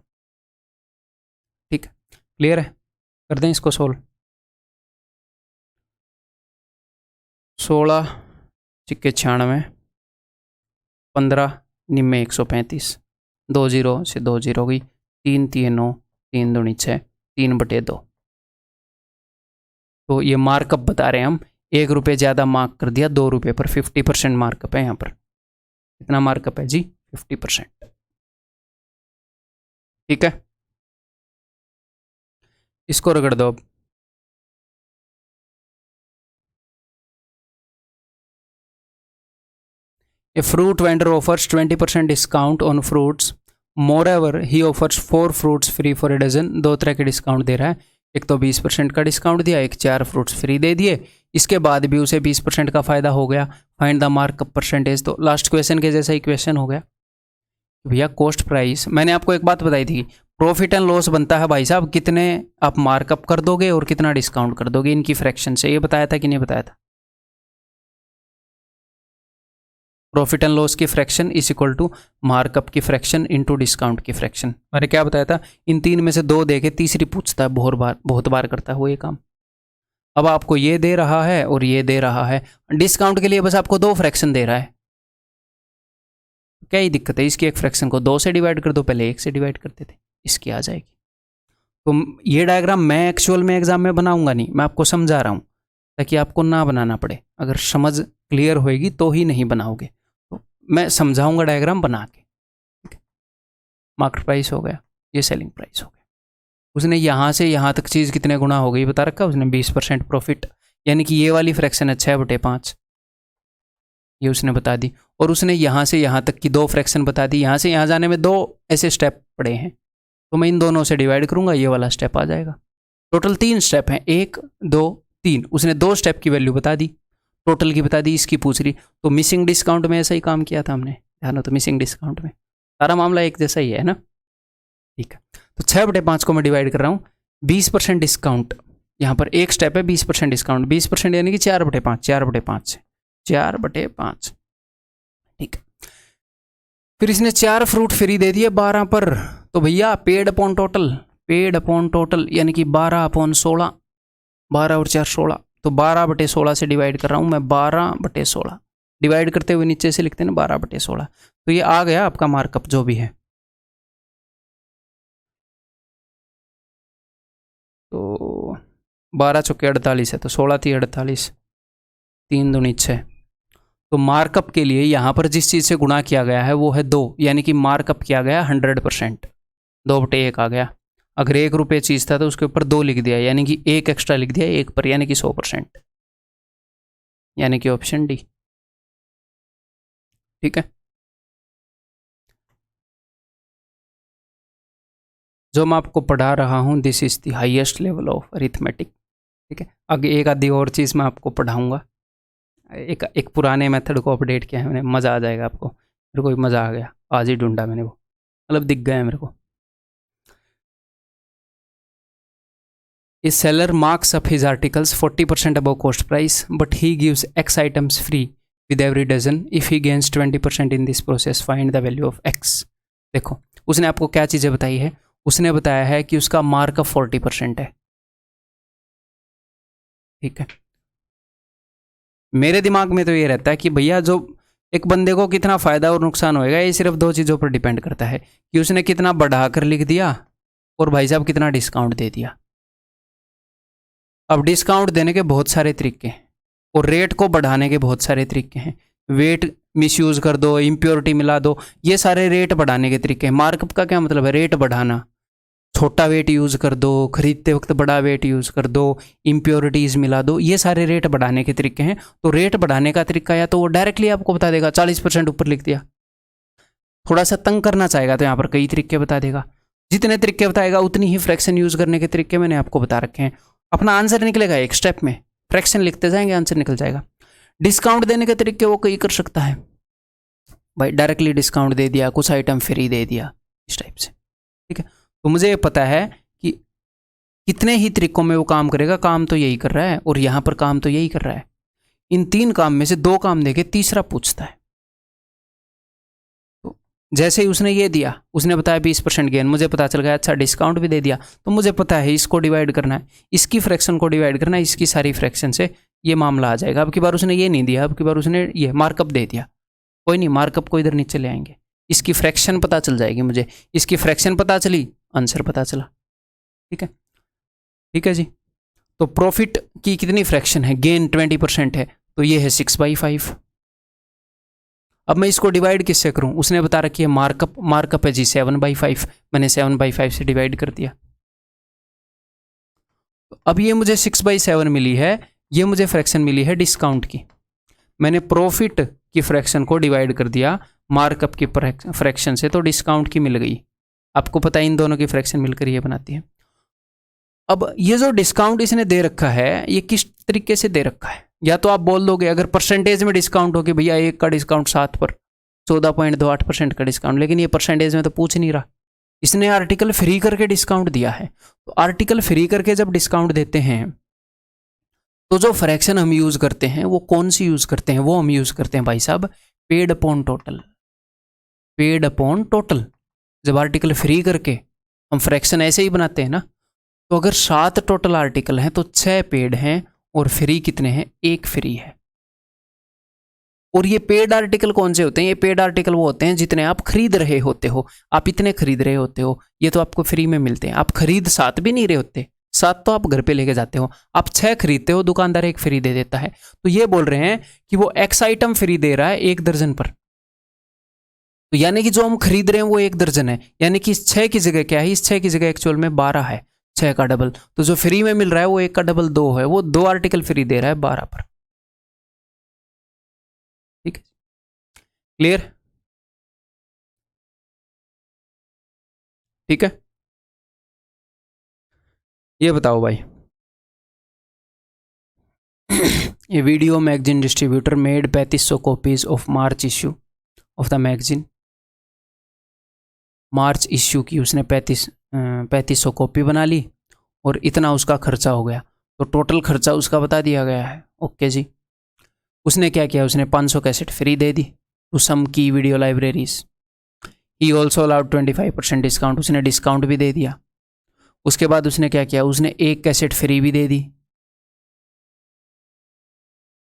ठीक है, क्लियर है? कर दें इसको सोल्व। 16 चिक्के 96, 15 निम्मे 135, 2 0 से 2 0 गई, 3 3 9, 3 दूनी 6, 3/2। तो ये मार्कअप बता रहे हैं हम। 1 रुपये ज़्यादा मार्क कर दिया 2 रुपये पर, 50% मार्कअप है यहाँ पर। कितना मार्कअप है जी? 50%। ठीक है, इसको रगड़ दो अब। A fruit vendor offers 20% discount on fruits. Moreover, he offers 4 fruits free for a dozen. 2 तरह के डिस्काउंट दे रहा है। एक तो 20% का डिस्काउंट दिया, एक 4 फ्रूट्स फ्री दे दिए। इसके बाद भी उसे 20% का फायदा हो गया। Find the markup percentage. तो लास्ट क्वेश्चन के जैसा इक्वेशन हो गया भैया। कॉस्ट प्राइस, मैंने आपको एक बात बताई थी, प्रॉफिट एंड लॉस बनता है भाई साहब, कितने आप मार्कअप कर दोगे और कितना डिस्काउंट कर दोगे इनकी फ्रैक्शन से। ये बताया था कि नहीं बताया था? प्रॉफिट एंड लॉस की fraction is equal to markup की फ्रैक्शन इनटू डिस्काउंट की फ्रैक्शन। मैंने क्या बताया था? इन 3 में से 2 दे के तीसरी पूछता है, बहुत बार करता है वो ये काम। अब आपको ये दे रहा है और ये दे रहा है, डिस्काउंट के लिए बस आपको 2 फ्रैक्शन दे रहा है। क्या ही दिक्कत है? इसकी एक फ्रैक्शन को 2 से डिवाइड कर दो, पहले 1 से डिवाइड करते थे, इसकी आ जाएगी। तो ये डायग्राम मैं एक्चुअल में एग्जाम में बनाऊंगा नहीं, मैं आपको समझा रहा हूँ ताकि आपको ना बनाना पड़े। अगर समझ क्लियर होएगी तो ही नहीं बनाओगे, तो मैं समझाऊंगा डायग्राम बना के। ठीक है, मार्केट प्राइस हो गया, ये सेलिंग प्राइस हो गया। उसने यहाँ से यहाँ तक चीज़ कितने गुना हो गई बता रखा उसने? 20% प्रॉफिट, यानी कि ये वाली फ्रैक्शन है 6/5, ये उसने बता दी। और उसने यहाँ से यहाँ तक की 2 फ्रैक्शन बता दी। यहाँ से यहाँ जाने में 2 ऐसे स्टेप पड़े हैं, तो मैं इन दोनों से डिवाइड करूँगा, ये वाला स्टेप आ जाएगा। टोटल 3 स्टेप हैं, 1 2 3। उसने 2 स्टेप की वैल्यू बता दी, टोटल की बता दी, इसकी पूछ रही। तो मिसिंग डिस्काउंट में ऐसा ही काम किया था हमने, ध्यान हो तो मिसिंग डिस्काउंट में सारा मामला एक जैसा ही है ना। ठीक है, तो 6/5 को मैं डिवाइड कर रहा हूँ। 20% डिस्काउंट, यहाँ पर एक स्टेप है 20% डिस्काउंट, 20% यानी कि 4/5, 4/5 से 4/5। ठीक है, फिर इसने 4 फ्रूट फ्री दे दिए 12 पर। तो भैया paid upon total, paid upon total यानी कि 12/16, 12 और 4 16। तो 12/16 से डिवाइड कर रहा हूँ मैं, 12/16 डिवाइड करते हुए नीचे से लिखते हैं ना 12/16। तो ये आ गया आपका मार्कअप जो भी है। तो 12 चौके 48 है, तो 16 थी 48, 3 दूनी 6। तो मार्कअप के लिए यहाँ पर जिस चीज़ से गुणा किया गया है वो है 2, यानी कि मार्कअप किया गया 100%, 2/1 आ गया। अगर 1 रुपये चीज़ था तो उसके ऊपर 2 लिख दिया, यानी कि 1 एक्स्ट्रा लिख दिया 1 पर, यानी कि 100%, यानी कि ऑप्शन डी। ठीक है, जो मैं आपको पढ़ा रहा हूँ this is the highest level of arithmetic. ठीक है, आगे एक आधी और चीज़ मैं आपको पढ़ाऊँगा, एक पुराने मेथड को अपडेट किया है मैंने, मज़ा आ जाएगा आपको। मेरे को भी मज़ा आ गया, आज ही ढूंढा मैंने वो, मतलब दिख गया मेरे को। A seller marks up his articles 40% above cost price, but he gives X items free with every dozen. If he gains 20% in this process, find the value of X. देखो उसने आपको क्या चीज़ें बताई है? उसने बताया है कि उसका मार्कअप 40% है। ठीक है, मेरे दिमाग में तो ये रहता है कि भैया जो एक बंदे को कितना फायदा और नुकसान होएगा ये सिर्फ दो चीज़ों पर डिपेंड करता है कि उसने कितना बढ़ाकर लिख दिया और भाई साहब कितना डिस्काउंट दे दिया। अब डिस्काउंट देने के बहुत सारे तरीके हैं और रेट को बढ़ाने के बहुत सारे तरीके हैं। वेट मिसयूज कर दो, इम्प्योरिटी मिला दो, ये सारे रेट बढ़ाने के तरीके हैं। मार्कअप का क्या मतलब है? रेट बढ़ाना। छोटा वेट यूज़ कर दो, खरीदते वक्त बड़ा वेट यूज़ कर दो, इम्प्योरिटीज़ मिला दो, ये सारे रेट बढ़ाने के तरीके हैं। तो रेट बढ़ाने का तरीका या तो वो डायरेक्टली आपको बता देगा 40% ऊपर लिख दिया, थोड़ा सा तंग करना चाहेगा तो यहाँ पर कई तरीके बता देगा। जितने तरीके बताएगा उतनी ही फ्रैक्शन यूज़ करने के तरीके मैंने आपको बता रखे हैं। अपना आंसर निकलेगा एक स्टेप में, फ्रैक्शन लिखते जाएंगे आंसर निकल जाएगा। डिस्काउंट देने के तरीके वो कई कर सकता है भाई, डायरेक्टली डिस्काउंट दे दिया, कुछ आइटम फ्री दे दिया, इस टाइप से। ठीक है, तो मुझे ये पता है कि कितने ही तरीकों में वो काम करेगा। काम तो यही कर रहा है और यहाँ पर काम तो यही कर रहा है। इन 3 काम में से 2 काम देके तीसरा पूछता है। तो जैसे ही उसने ये दिया, उसने बताया 20% गेन, मुझे पता चल गया अच्छा डिस्काउंट भी दे दिया, तो मुझे पता है इसको डिवाइड करना है, इसकी फ्रैक्शन को डिवाइड करना है इसकी सारी फ्रैक्शन से, ये मामला आ जाएगा। अब की बार उसने ये नहीं दिया, अब की बार उसने ये मार्कअप दे दिया, कोई नहीं, मार्कअप को इधर नीचे ले आएंगे, इसकी फ्रैक्शन पता चल जाएगी मुझे, इसकी फ्रैक्शन पता चली, आंसर पता चला। ठीक है, ठीक है जी। तो प्रॉफिट की कितनी फ्रैक्शन है? गेन 20% है, तो ये है 6/5। अब मैं इसको डिवाइड किससे करूं? उसने बता रखी है मार्कअप, मार्कअप है जी 7/5, मैंने 7/5 से डिवाइड कर दिया। अब ये मुझे 6/7 मिली है, ये मुझे फ्रैक्शन मिली है डिस्काउंट की। मैंने प्रॉफिट की फ्रैक्शन को डिवाइड कर दिया मार्कअप की फ्रैक्शन से, तो डिस्काउंट की मिल गई। आपको पता है इन दोनों की फ्रैक्शन मिलकर ये बनाती है। अब ये जो डिस्काउंट इसने दे रखा है, ये किस तरीके से दे रखा है? या तो आप बोल दोगे अगर परसेंटेज में डिस्काउंट हो कि भैया 1 का डिस्काउंट 7 पर 14.28% का डिस्काउंट, लेकिन ये परसेंटेज में तो पूछ नहीं रहा, इसने आर्टिकल फ्री करके डिस्काउंट दिया है। तो आर्टिकल फ्री करके जब डिस्काउंट देते हैं तो जो फ्रैक्शन हम यूज करते हैं वो कौन सी यूज करते हैं? वो हम यूज करते हैं भाई साहब paid upon total. Paid upon total. जब आर्टिकल फ्री करके हम फ्रैक्शन ऐसे ही बनाते हैं ना, तो अगर 7 टोटल आर्टिकल हैं तो 6 पेड हैं और फ्री कितने हैं? 1 फ्री है। और ये पेड आर्टिकल कौन से होते हैं? ये पेड आर्टिकल वो होते हैं जितने आप खरीद रहे होते हो। आप इतने खरीद रहे होते हो, ये तो आपको फ्री में मिलते हैं। आप खरीद 7 भी नहीं रहे होते, 7 तो आप घर पे लेके जाते हो, आप 6 खरीदते हो, दुकानदार 1 फ्री दे देता है। तो ये बोल रहे हैं कि वो X आइटम फ्री दे रहा है 1 दर्जन पर, तो यानी कि जो हम खरीद रहे हैं वो 1 दर्जन है, यानी कि इस 6 की जगह क्या है? इस 6 की जगह एक्चुअल में 12 है, 6 का डबल। तो जो फ्री में मिल रहा है वो 1 का डबल 2 है, वो 2 आर्टिकल फ्री दे रहा है 12 पर। ठीक है, क्लियर? ठीक है, ये बताओ भाई ये video magazine distributor made 3500 copies of March issue of the magazine. March issue की उसने 3500 कॉपी बना ली और इतना उसका खर्चा हो गया, तो टोटल खर्चा उसका बता दिया गया है। ओके जी। उसने क्या किया? उसने 500 कैसेट फ्री दे दी टू सम की video libraries. He also allowed 25% discount, उसने डिस्काउंट भी दे दिया। उसके बाद उसने क्या किया? उसने 1 कैसेट फ्री भी दे दी।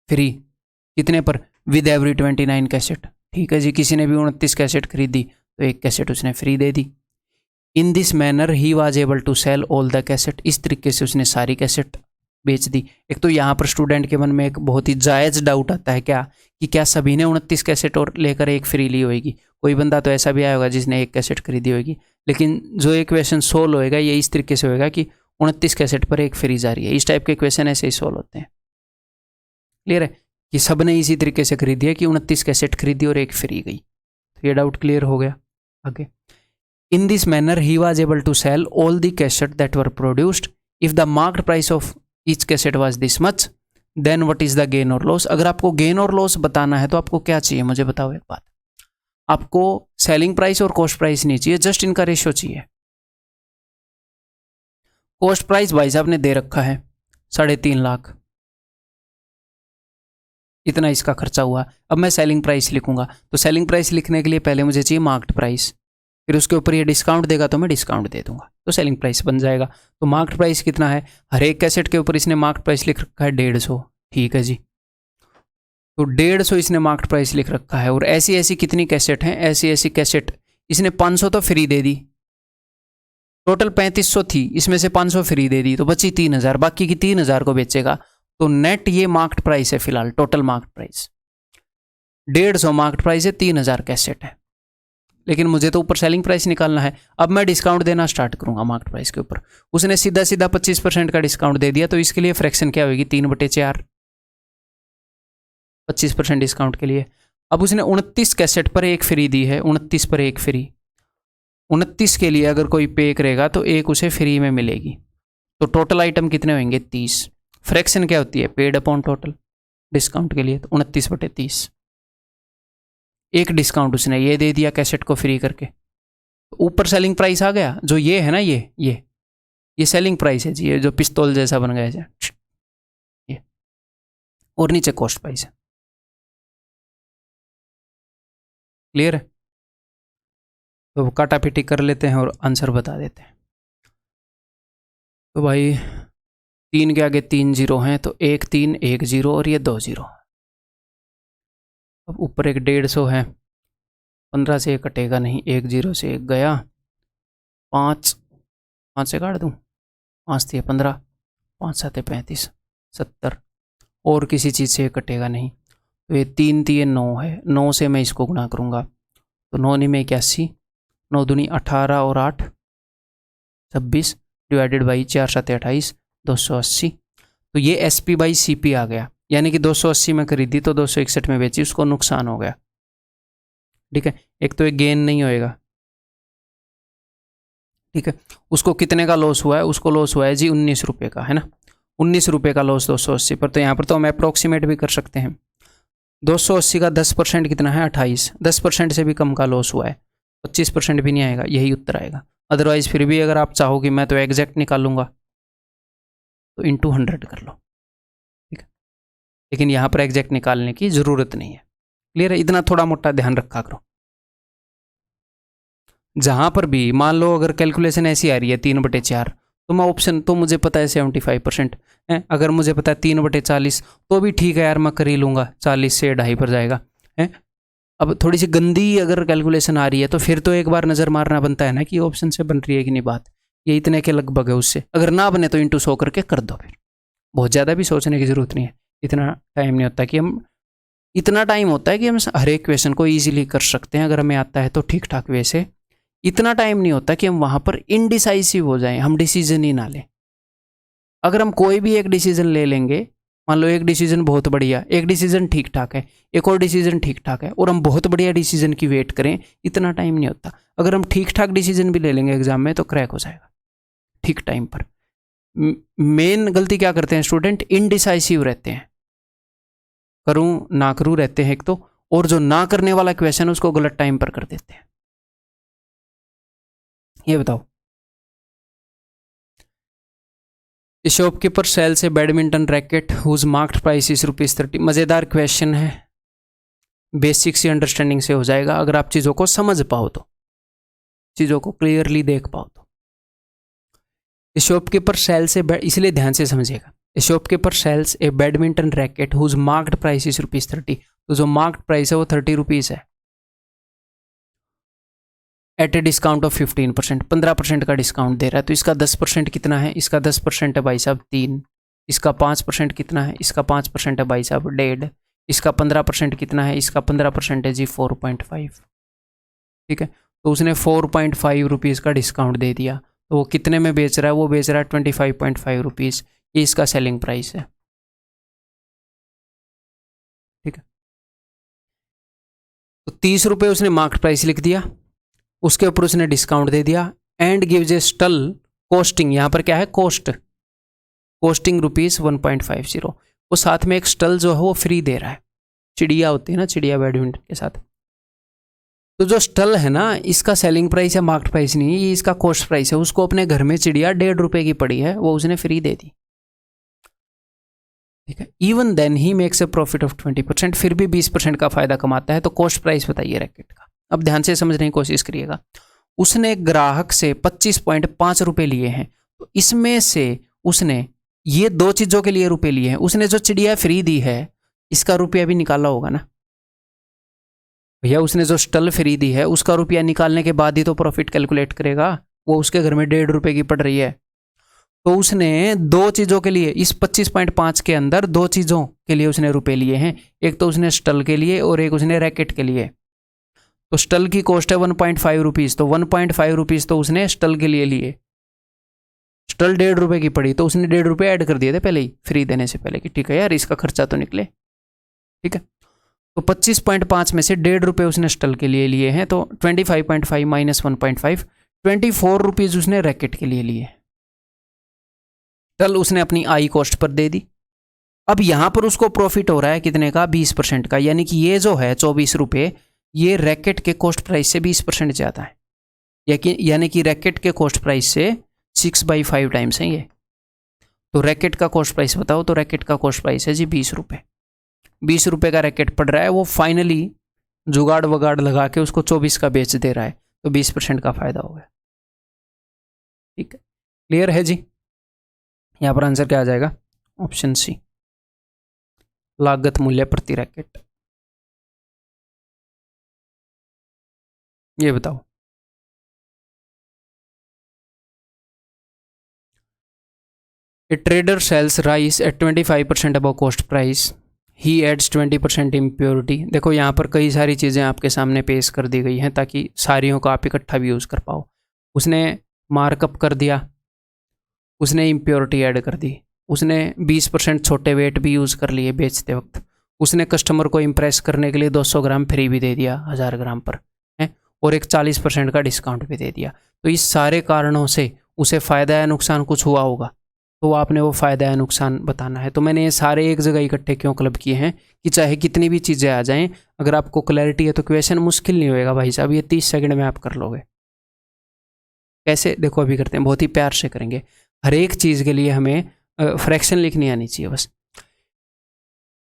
फ्री कितने पर? With every 29 cassette. ठीक है जी, किसी ने भी 29 कैसेट खरीदी तो 1 कैसेट उसने फ्री दे दी। In this manner he was able to sell all the cassette. इस तरीके से उसने सारी कैसेट बेच दी। एक तो यहाँ पर स्टूडेंट के मन में एक बहुत ही जायज़ डाउट आता है क्या, कि क्या सभी ने 29 कैसेट और लेकर 1 फ्री ली होगी? कोई बंदा तो ऐसा भी आया होगा जिसने 1 कैसेट खरीदी होगी, लेकिन जो एक क्वेश्चन सोल्व होएगा ये इस तरीके से होएगा कि 29 कैसेट पर 1 फ्री जा रही है। इस टाइप के क्वेश्चन ऐसे ही सोल्व होते हैं। क्लियर है कि सब ने इसी तरीके से खरीदी है कि 29 कैसेट खरीदी और 1 फ्री गई। तो ये डाउट क्लियर हो गया। आगे, in this manner he was able to sell all the cassette that were produced if the marked price of each cassette was this much, then what is the gain और loss. अगर आपको gain और loss बताना है तो आपको क्या चाहिए? मुझे बताओ एक बात, आपको सेलिंग प्राइस और कॉस्ट प्राइस नहीं चाहिए, जस्ट इनका रेशियो चाहिए। कॉस्ट प्राइस भाई साहब ने दे रखा है 3.5 लाख, इतना इसका खर्चा हुआ। अब मैं सेलिंग प्राइस लिखूंगा, तो सेलिंग प्राइस लिखने के लिए पहले मुझे चाहिए मार्क्ड प्राइस, फिर उसके ऊपर ये डिस्काउंट देगा तो मैं डिस्काउंट दे दूंगा, तो सेलिंग प्राइस बन जाएगा। तो मार्क्ड प्राइस कितना है? हर एक कैसेट के ऊपर इसने मार्क्ड प्राइस लिख रखा है 150। ठीक है जी। तो 150 इसने मार्केट प्राइस लिख रखा है, और ऐसी ऐसी कितनी कैसेट हैं, ऐसी ऐसी कैसेट इसने 500 तो फ्री दे दी, टोटल 3500 थी, इसमें से 500 फ्री दे दी तो बची 3000, बाकी की 3000 को बेचेगा। तो नेट ये मार्केट प्राइस है फिलहाल, total market price 150 market price है, 3000 कैसेट है, लेकिन मुझे तो ऊपर सेलिंग प्राइस निकालना है। अब मैं डिस्काउंट देना स्टार्ट करूंगा मार्केट प्राइस के ऊपर। उसने सीधा सीधा 25% का डिस्काउंट दे दिया, तो इसके लिए फ्रैक्शन क्या होगी, 3/4, 25% डिस्काउंट के लिए। अब उसने 29 कैसेट पर एक फ्री दी है, 29 पर एक फ्री, 29 के लिए अगर कोई पे करेगा तो एक उसे फ्री में मिलेगी। तो टोटल आइटम कितने होंगे, 30। फ्रैक्शन क्या होती है, पेड अपॉन टोटल, डिस्काउंट के लिए तो 29/30। एक डिस्काउंट उसने ये दे दिया कैसेट को फ्री करके, तो ऊपर सेलिंग प्राइस आ गया, जो ये है ना, ये सेलिंग प्राइस है जी, ये जो पिस्तौल जैसा बन गया है ये, और नीचे कॉस्ट प्राइस है। क्लियर है? तो काटा पीटी कर लेते हैं और आंसर बता देते हैं। तो भाई 3 के आगे 3 जीरो हैं, तो 1 3 1 0 और ये 2 0। अब ऊपर एक 150 है, 15 से 1 कटेगा नहीं, 1 0 से 1 गया, 5 से काट दूँ, 5 थी 15, 5 7 35 70, और किसी चीज़ से कटेगा नहीं, तो ये 3 थी, ये 9 है, 9 से मैं इसको गुणा करूँगा, तो 9 नहीं में 81, 9 दूनी 18 और 8 26 डिवाइडेड बाई 4 7 28, 280। तो ये SP/CP आ गया, यानी कि 280 में खरीदी तो 261 में बेची, उसको नुकसान हो गया। ठीक है, एक तो एक गेन नहीं होएगा। ठीक है, उसको कितने का लॉस हुआ है, उसको लॉस हुआ है जी 19 रुपये का, है ना, 19 रुपये का लॉस 280 पर। तो यहाँ पर तो हम अप्रोक्सीमेट भी कर सकते हैं, 280 का 10% कितना है, 28, 10% से भी कम का लॉस हुआ है, 25% भी नहीं आएगा, यही उत्तर आएगा। अदरवाइज फिर भी अगर आप चाहो कि मैं तो एग्जैक्ट निकालूंगा तो इंटू 100 कर लो, ठीक है, लेकिन यहाँ पर एग्जैक्ट निकालने की ज़रूरत नहीं है। क्लियर है? इतना थोड़ा मोटा ध्यान रखा करो। जहाँ पर भी मान लो अगर कैलकुलेशन ऐसी आ रही है 3/4, तो मैं ऑप्शन तो मुझे पता है 75% है, अगर मुझे पता है 3/40 तो भी ठीक है यार, मैं कर ही लूँगा, 40 से 2.5 पर जाएगा है। अब थोड़ी सी गंदी अगर कैलकुलेशन आ रही है तो फिर तो एक बार नज़र मारना बनता है ना कि ऑप्शन से बन रही है कि नहीं बात, ये इतने के लगभग है, उससे अगर ना बने तो इंटू 100 करके कर दो। फिर बहुत ज़्यादा भी सोचने की ज़रूरत नहीं है, इतना टाइम नहीं होता कि हम, इतना टाइम होता है कि हम हर एक क्वेश्चन को ईजिली कर सकते हैं अगर हमें आता है तो ठीक ठाक वे से। इतना टाइम नहीं होता कि हम वहाँ पर इनडिसाइसिव हो जाएं, हम डिसीजन ही ना लें। अगर हम कोई भी एक डिसीजन ले लेंगे, मान लो एक डिसीजन बहुत बढ़िया, एक डिसीजन ठीक ठाक है, एक और डिसीजन ठीक ठाक है, और हम बहुत बढ़िया डिसीजन की वेट करें, इतना टाइम नहीं होता। अगर हम ठीक ठाक डिसीजन भी ले लेंगे एग्जाम में तो क्रैक हो जाएगा ठीक टाइम पर। मेन गलती क्या करते हैं स्टूडेंट, इनडिसाइसिव रहते हैं, करूं ना करूं रहते हैं एक तो, और जो ना करने वाला क्वेश्चन उसको गलत टाइम पर कर देते हैं। ये बताओ, shopkeeper sells a badminton racket whose marked price is ₹30। मज़ेदार क्वेश्चन है, बेसिक सी अंडरस्टैंडिंग से हो जाएगा अगर आप चीज़ों को समझ पाओ तो, चीज़ों को क्लियरली देख पाओ तो। शॉपकीपर सेल्स ए, इसलिए ध्यान से समझिएगा, shopkeeper sells a badminton racket whose marked price is ₹30। तो जो मार्क्ड प्राइस है वो ₹30 है, एट ए डिस्काउंट ऑफ 15%, 15% का डिस्काउंट दे रहा है। तो इसका 10% कितना है, इसका 10% है भाई साहब 3, इसका 5% कितना है, इसका 5% है भाई साहब 1.5, इसका 15% कितना है, इसका 15% है जी 4.5। ठीक है, तो उसने 4.5 रुपीज़ का डिस्काउंट दे दिया, तो वो कितने में बेच रहा है, वो बेच रहा है 25.5 रुपीज़, ये इसका सेलिंग प्राइस है। ठीक है, तो 30 रुपये उसने मार्केट प्राइस लिख दिया, उसके ऊपर उसने डिस्काउंट दे दिया, and gives A stall costing, यहाँ पर क्या है कोस्ट, कोस्टिंग ₹1.50। वो साथ में एक स्टल जो है वो फ्री दे रहा है, चिड़िया होती है ना, चिड़िया बैडमिंटन के साथ। तो जो स्टल है ना, इसका सेलिंग प्राइस है, मार्केट प्राइस नहीं, ये इसका कॉस्ट प्राइस है। उसको अपने घर में चिड़िया 1.5 रुपये की पड़ी है, वो उसने फ्री दे दी। ठीक है, even then he makes a profit of 20%, फिर भी 20% का फायदा कमाता है। तो कॉस्ट प्राइस बताइए रैकेट का। अब ध्यान से समझने की कोशिश करिएगा, उसने ग्राहक से 25.5 रुपये लिए हैं, तो इसमें से उसने ये 2 चीज़ों के लिए रुपए लिए हैं। उसने जो चिड़िया फ्री दी है इसका रुपया भी निकाला होगा ना भैया, उसने जो स्टल फ्री दी है उसका रुपया निकालने के बाद ही तो प्रॉफिट कैलकुलेट करेगा। वो उसके घर में 1.5 रुपए की पड़ रही है, तो उसने दो चीज़ों के लिए इस 25.5 के अंदर दो चीज़ों के लिए उसने रुपए लिए हैं। एक तो उसने स्टल के लिए और एक उसने रैकेट के लिए। तो स्टल की कॉस्ट है 1.5 रुपीज़, तो 1.5 रुपीज़ तो उसने स्टल के लिए लिए। स्टल 1.5 रुपए की पड़ी तो उसने 1.5 रुपए ऐड कर दिए थे पहले ही फ्री देने से पहले कि ठीक है यार इसका खर्चा तो निकले। ठीक है, तो 25.5 में से 1.5 रुपए उसने स्टल के लिए लिए हैं, तो 25.5 माइनस 1.5, 24 रुपीज़ उसने रैकेट के लिए लिए। स्टल उसने अपनी आई कॉस्ट पर दे दी। अब यहां पर उसको प्रॉफिट हो रहा है कितने का, 20% का, यानी कि ये जो है 24 रुपये ये रैकेट के कॉस्ट प्राइस से 20% ज़्यादा है, यानी कि रैकेट के कॉस्ट प्राइस से 6/5 टाइम्स है ये। तो रैकेट का कॉस्ट प्राइस बताओ, तो रैकेट का कॉस्ट प्राइस है जी 20 रुपये। 20 रुपये का रैकेट पड़ रहा है, वो फाइनली जुगाड़ वगाड़ लगा के उसको 24 का बेच दे रहा है, तो 20% का फायदा हो गया। ठीक है, क्लियर है जी। यहाँ पर आंसर क्या आ जाएगा, ऑप्शन सी, लागत मूल्य प्रति रैकेट। ये बताओ, a trader sells rice at 25% above cost price, he adds 20% impurity. देखो यहाँ पर कई सारी चीज़ें आपके सामने पेश कर दी गई हैं ताकि सारियों को आप इकट्ठा भी यूज़ कर पाओ। उसने मार्कअप कर दिया, उसने इम्प्योरिटी ऐड कर दी, उसने 20% छोटे वेट भी यूज़ कर लिए बेचते वक्त, उसने कस्टमर को इम्प्रेस करने के लिए 200 ग्राम फ्री भी दे दिया 1000 ग्राम पर है, और एक 40% का डिस्काउंट भी दे दिया। तो इस सारे कारणों से उसे फ़ायदा या नुकसान कुछ हुआ होगा, तो आपने वो फ़ायदा या नुकसान बताना है। तो मैंने ये सारे एक जगह इकट्ठे क्यों क्लब किए हैं कि चाहे कितनी भी चीज़ें आ जाएं, अगर आपको क्लैरिटी है तो क्वेश्चन मुश्किल नहीं होएगा भाई साहब, ये 30 सेकंड में आप कर लोगे। कैसे, देखो अभी करते हैं, बहुत ही प्यार से करेंगे। हर एक चीज़ के लिए हमें फ्रैक्शन लिखनी आनी चाहिए बस,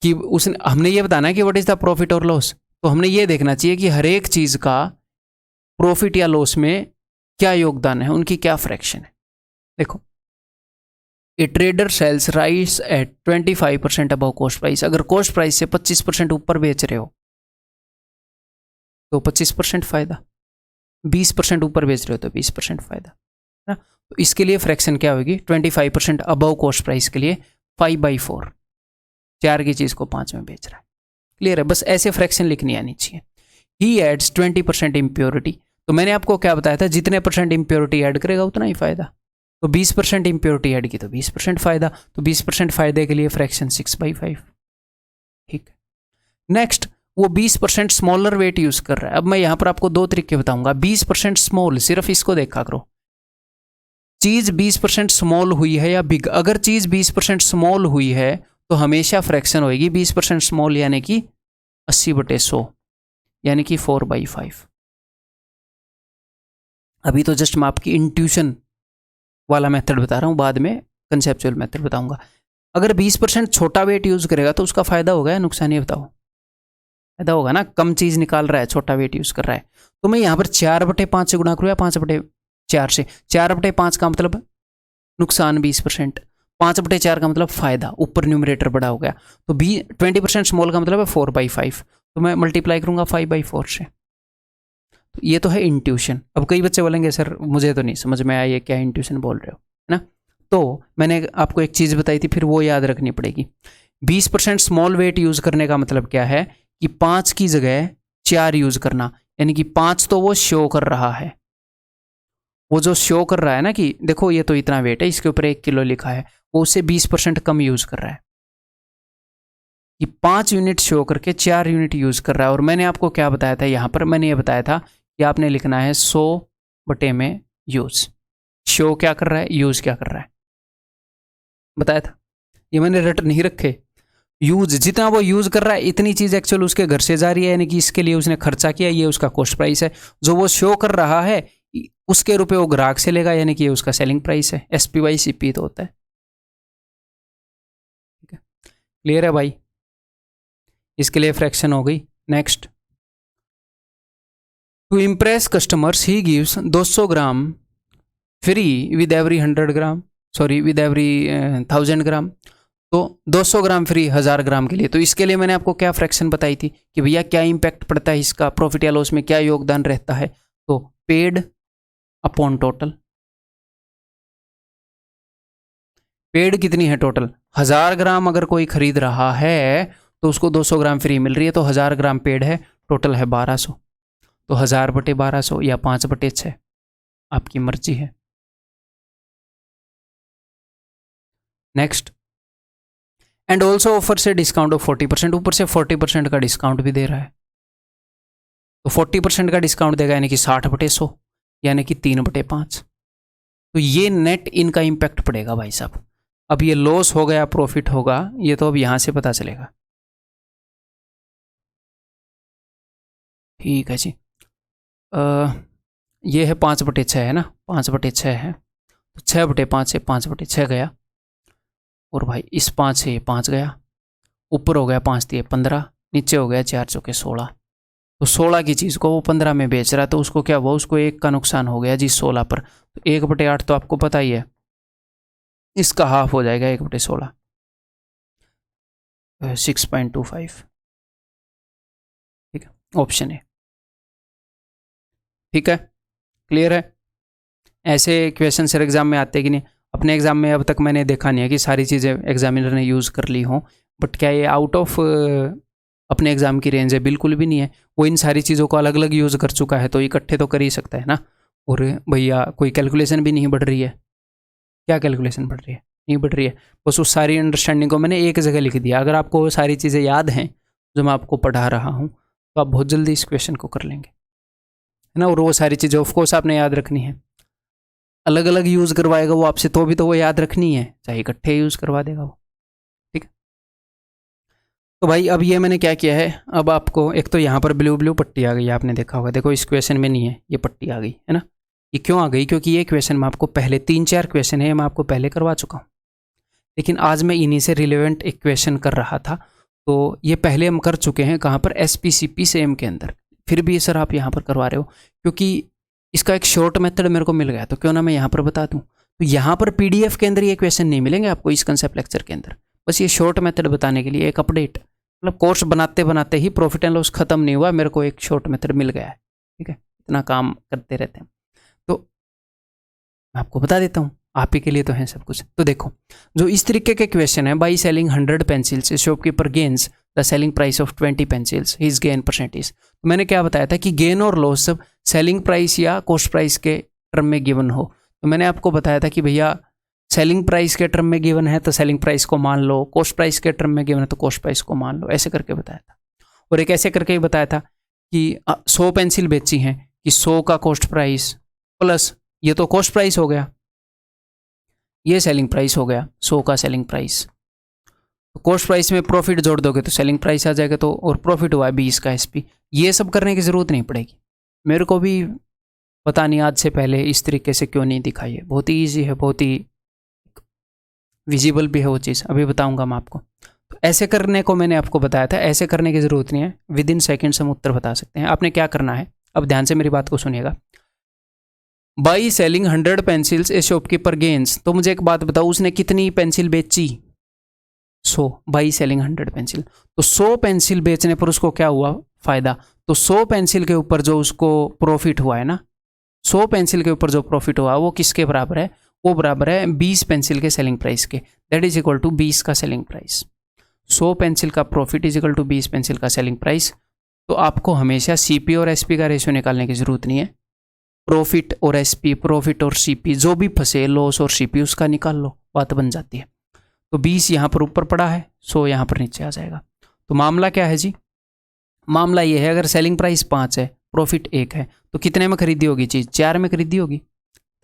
कि उसने हमने ये बताना है कि व्हाट इज़ द प्रॉफिट और लॉस। तो हमने ये देखना चाहिए कि हर एक चीज़ का प्रॉफिट या लॉस में क्या योगदान है, उनकी क्या फ्रैक्शन है। देखो, a trader sells rice at 25% above cost price. अगर कॉस्ट प्राइस से 25% ऊपर बेच रहे हो तो 25% फायदा, 20% ऊपर बेच रहे हो तो 20% फायदा है ना। तो इसके लिए फ्रैक्शन क्या होगी, 25% अबव कॉस्ट प्राइस के लिए 5/4, 4 की चीज़ को 5 में बेच रहा है। क्लियर है, बस ऐसे फ्रैक्शन लिखनी आनी चाहिए। ही एड्स 20% इम्प्योरिटी, तो मैंने आपको क्या बताया था, जितने परसेंट इम्प्योरिटी ऐड करेगा उतना ही फायदा। तो 20% इम्प्योरिटी ऐड की तो 20% फायदा, तो 20% फायदे के लिए फ्रैक्शन 6/5। ठीक है, नेक्स्ट, वो 20% स्मॉलर वेट यूज कर रहा है। अब मैं यहां पर आपको दो तरीके बताऊंगा। 20% स्मॉल, सिर्फ इसको देखा करो, चीज 20% स्मॉल हुई है या बिग। अगर चीज 20% स्मॉल हुई है तो हमेशा फ्रैक्शन होगी 20% स्मॉल, यानी कि 80/100, यानी कि 4/5। अभी तो जस्ट मैं आपकी इंट्यूशन वाला मेथड बता रहा हूं, बाद में कंसेप्चुअल मेथड बताऊंगा। अगर 20% छोटा वेट यूज करेगा तो उसका फायदा होगा या नुकसान, ये बताओ। फायदा होगा ना, कम चीज निकाल रहा है, छोटा वेट यूज कर रहा है। तो मैं यहां पर 4/5 से गुणा करूँ या 5/4 से। 4/5 का मतलब नुकसान 20%, 5/4 का मतलब फायदा, ऊपर न्यूमरेटर बड़ा हो गया। तो 20% स्मॉल का मतलब है 4/5, तो मैं मल्टीप्लाई करूंगा 5/4 से। तो ये तो है इंट्यूशन। अब कई बच्चे बोलेंगे सर मुझे तो नहीं समझ में आया ये क्या इंट्यूशन बोल रहे हो, है ना। तो मैंने आपको एक चीज़ बताई थी, फिर वो याद रखनी पड़ेगी। 20% स्मॉल वेट यूज़ करने का मतलब क्या है कि 5 की जगह 4 यूज़ करना, यानी कि 5 तो वो शो कर रहा है, वो जो शो कर रहा है ना कि देखो ये तो इतना वेट है, इसके ऊपर 1 किलो लिखा है, वो उससे 20% कम यूज़ कर रहा है। कि 5 यूनिट शो करके 4 यूनिट यूज़ कर रहा है। और मैंने आपको क्या बताया था यहाँ पर, मैंने ये बताया था कि आपने लिखना है 100 में यूज़। शो क्या कर रहा है, यूज़ क्या कर रहा है, बताया था। ये मैंने रट नहीं रखे। यूज, जितना वो यूज़ कर रहा है इतनी चीज़ एक्चुअल उसके घर से जा रही है, यानी कि इसके लिए उसने खर्चा किया, ये उसका कॉस्ट प्राइस है। जो वो शो कर रहा है उसके रुपए वो ग्राहक से लेगा, यानी कि ये उसका सेलिंग प्राइस है। SPY/CP तो होता है। ठीक है, क्लियर है भाई। इसके लिए फ्रैक्शन हो गई। Next, to impress customers he gives 200 gram free with every 100 gram, sorry with every 1000 gram. तो 200 ग्राम फ्री 1000 ग्राम के लिए। तो इसके लिए मैंने आपको क्या फ्रैक्शन बताई थी कि भैया क्या इंपैक्ट पड़ता है इसका, प्रॉफिट या लॉस में क्या योगदान रहता है। तो पेड अपॉन टोटल, पेड कितनी है टोटल, 1000 ग्राम अगर कोई खरीद रहा है तो उसको 200 ग्राम फ्री मिल रही है, तो 1000 ग्राम पेड है, टोटल है 1200। तो 1000 बटे 1200 या 5 बटे 6, आपकी मर्जी है। नेक्स्ट, एंड ऑल्सो ऑफर से डिस्काउंट ऑफ 40%, ऊपर से 40% का डिस्काउंट भी दे रहा है। तो 40% का डिस्काउंट देगा यानी कि 60 बटे 100 यानी कि 3 बटे 5। तो ये नेट इनका इंपैक्ट पड़ेगा भाई साहब। अब ये लॉस हो गया प्रॉफिट होगा, ये तो अब यहां से पता चलेगा। ठीक है जी। ये है 5 बटे 6 है ना, 5 बटे 6 है, तो 6 बटे 5 से 5 बटे 6 गया, और भाई इस 5 से ये 5 गया, ऊपर हो गया 5 दिए 15, नीचे हो गया 4 चौके 16। तो 16 की चीज़ को वो 15 में बेच रहा है, तो उसको क्या हुआ, उसको 1 का नुकसान हो गया जी 16 पर। तो 1 बटे 8 तो आपको पता ही है, इसका हाफ हो जाएगा 1 बटे 16, 6.25। ठीक है, ऑप्शन है। ठीक है, क्लियर है। ऐसे क्वेश्चन सर एग्जाम में आते कि नहीं, अपने एग्जाम में अब तक मैंने देखा नहीं है कि सारी चीज़ें एग्जामिनर ने यूज़ कर ली हों, बट क्या ये आउट ऑफ अपने एग्जाम की रेंज है, बिल्कुल भी नहीं है। वो इन सारी चीज़ों को अलग अलग यूज़ कर चुका है, तो इकट्ठे तो कर ही सकता है ना। और भैया कोई कैलकुलेशन भी नहीं बढ़ रही है, क्या कैलकुलेशन बढ़ रही है, नहीं बढ़ रही है, बस उस सारी अंडरस्टैंडिंग को मैंने एक जगह लिख दिया। अगर आपको वो सारी चीज़ें याद हैं जो मैं आपको पढ़ा रहा हूँ, तो आप बहुत जल्दी इस क्वेश्चन को कर लेंगे, है ना। और वो सारी चीज़ें ऑफकोर्स आपने याद रखनी है। अलग अलग यूज़ करवाएगा वो आपसे, तो भी तो वो याद रखनी है, चाहे इकट्ठे यूज़ करवा देगा वो। ठीक है, तो भाई अब ये मैंने क्या किया है, अब आपको एक तो यहाँ पर ब्लू ब्लू पट्टी आ गई, आपने देखा होगा, देखो इस क्वेश्चन में नहीं है, ये पट्टी आ गई है ना। ये क्यों आ गई, क्योंकि ये क्वेश्चन मैं आपको पहले 3-4 क्वेश्चन है मैं आपको पहले करवा चुका हूँ, लेकिन आज मैं इन्हीं से रिलेवेंट एक क्वेश्चन कर रहा था। तो ये पहले हम कर चुके हैं, कहाँ पर, SPCP सेम के अंदर, फिर भी सर आप यहाँ पर करवा रहे हो, क्योंकि इसका एक शॉर्ट मेथड मेरे को मिल गया, तो क्यों ना मैं यहाँ पर बता दूँ। तो यहाँ पर PDF के अंदर ये क्वेश्चन नहीं मिलेंगे आपको इस कंसेप्ट लेक्चर के अंदर, बस ये शॉर्ट मेथड बताने के लिए एक अपडेट, मतलब कोर्स बनाते बनाते ही प्रॉफिट एंड लॉस खत्म नहीं हुआ, मेरे को एक शॉर्ट मेथड मिल गया है। ठीक है, इतना काम करते रहते हैं, तो मैं आपको बता देता हूँ, आप ही के लिए तो है सब कुछ। तो देखो, जो इस तरीके के क्वेश्चन है, by selling 100 pencils shopkeeper gains the selling price of 20 pencils, his gain percentage. तो मैंने क्या बताया था कि गेन और लॉस सब सेलिंग प्राइस या कॉस्ट प्राइस के टर्म में गिवन हो। तो मैंने आपको बताया था कि भैया सेलिंग प्राइस के टर्म में गिवन है तो सेलिंग प्राइस को मान लो, कॉस्ट प्राइस के टर्म में गिवन है तो कॉस्ट प्राइस को मान लो, ऐसे करके बताया था। और एक ऐसे करके ही बताया था कि 100 पेंसिल बेची हैं कि 100 का कॉस्ट प्राइस प्लस ये तो कॉस्ट प्राइस हो गया, ये सेलिंग प्राइस हो गया 100 का सेलिंग प्राइस। तो कॉस्ट प्राइस में प्रॉफिट जोड़ दोगे तो सेलिंग प्राइस आ जाएगा, तो और प्रॉफिट हुआ है 20 का SP। ये सब करने की ज़रूरत नहीं पड़ेगी, मेरे को भी पता नहीं आज से पहले इस तरीके से क्यों नहीं दिखाई है, बहुत ही ईजी है, बहुत ही विजिबल भी है वो चीज़, अभी बताऊंगा मैं आपको। तो ऐसे करने को मैंने आपको बताया था, ऐसे करने की ज़रूरत नहीं है, विद इन सेकेंड्स हम उत्तर बता सकते हैं। आपने क्या करना है, अब ध्यान से मेरी बात को सुनिएगा। By selling 100 pencils A shopkeeper gains, तो मुझे एक बात बताओ, उसने कितनी पेंसिल बेची, 100, बाई सेलिंग 100 पेंसिल। तो 100 पेंसिल बेचने पर उसको क्या हुआ, फायदा। तो 100 पेंसिल के ऊपर जो उसको प्रॉफिट हुआ है ना, 100 पेंसिल के ऊपर जो प्रॉफिट हुआ वो किसके बराबर है, वो बराबर है 20 पेंसिल के सेलिंग प्राइस के, दैट इज इक्वल टू 20 का सेलिंग प्राइस। 100 पेंसिल का profit is equal to 20 pencil का सेलिंग प्राइस। तो आपको हमेशा CP और SP का रेशियो निकालने की जरूरत नहीं है, प्रॉफिट और SP, प्रॉफिट और CP जो भी फंसे, लॉस और CP उसका निकाल लो, बात बन जाती है। तो 20 यहाँ पर ऊपर पड़ा है, 100 यहाँ पर नीचे आ जाएगा। तो मामला क्या है जी, मामला ये है, अगर सेलिंग प्राइस 5 है, प्रॉफिट 1 है, तो कितने में खरीदी होगी चीज़, 4 में खरीदी होगी,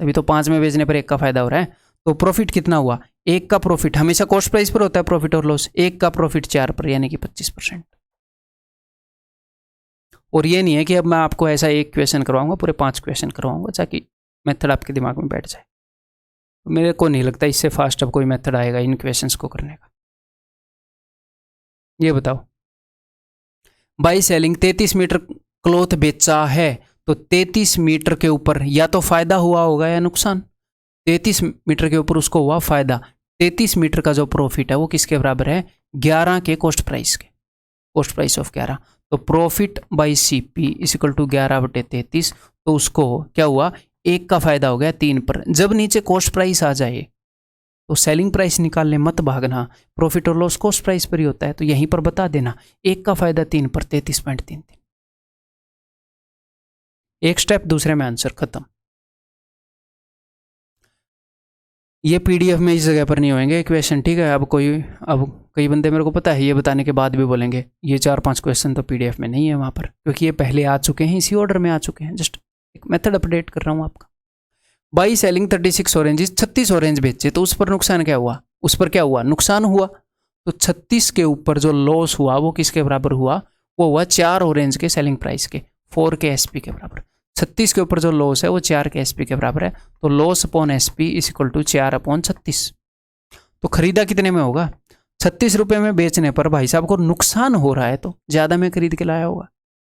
तभी तो 5 में बेचने पर 1 का फायदा हो रहा है। तो प्रॉफिट कितना हुआ, 1 का प्रॉफिट, हमेशा कॉस्ट प्राइस पर होता है प्रॉफिट और लॉस, 1 का प्रॉफिट 4 पर यानी कि 25%। और ये नहीं है कि अब मैं आपको ऐसा एक क्वेश्चन करवाऊंगा, पूरे 5 क्वेश्चन करवाऊंगा ताकि मेथड आपके दिमाग में बैठ जाए। मेरे को नहीं लगता इससे फास्ट अब कोई मेथड आएगा इन क्वेश्चंस को करने का। ये बताओ, बाई सेलिंग 33 मीटर क्लॉथ बेचा है, तो 33 मीटर के ऊपर या तो फायदा हुआ होगा या नुकसान। 33 मीटर के ऊपर उसको हुआ फायदा, 33 मीटर का जो प्रॉफिट है वो किसके बराबर है, 11 के कॉस्ट प्राइस के, कॉस्ट प्राइस ऑफ 11। तो profit by CP is equal to 11/33। तो उसको क्या हुआ, 1 का फायदा हो गया 3 पर। जब नीचे कॉस्ट प्राइस आ जाए तो सेलिंग प्राइस निकालने मत भागना, प्रॉफिट और लॉस कॉस्ट प्राइस पर ही होता है, तो यहीं पर बता देना 1 का फायदा 3 पर 33.33। एक स्टेप दूसरे में आंसर खत्म। ये पीडीएफ में इस जगह पर नहीं होंगे क्वेश्चन, ठीक है। अब कई बंदे मेरे को पता है ये बताने के बाद भी बोलेंगे ये 4-5 क्वेश्चन तो पीडीएफ में नहीं है वहाँ पर, क्योंकि ये पहले आ चुके हैं, इसी ऑर्डर में आ चुके हैं। जस्ट एक मेथड अपडेट कर रहा हूँ आपका। बाई सेलिंग 36 ऑरेंजेस, 36 ऑरेंज बेचे, तो उस पर नुकसान क्या हुआ, उस पर क्या हुआ, नुकसान हुआ। तो 36 के ऊपर जो लॉस हुआ वो किसके बराबर हुआ, वो हुआ 4 ऑरेंज के सेलिंग प्राइस के, 4 के एसपी के बराबर। 36 के ऊपर जो लॉस है वो 4 के एसपी के बराबर है। तो loss upon SP is equal to 4/36। तो खरीदा कितने में होगा, 36 रुपये में बेचने पर भाई साहब को नुकसान हो रहा है, तो ज़्यादा में खरीद के लाया होगा,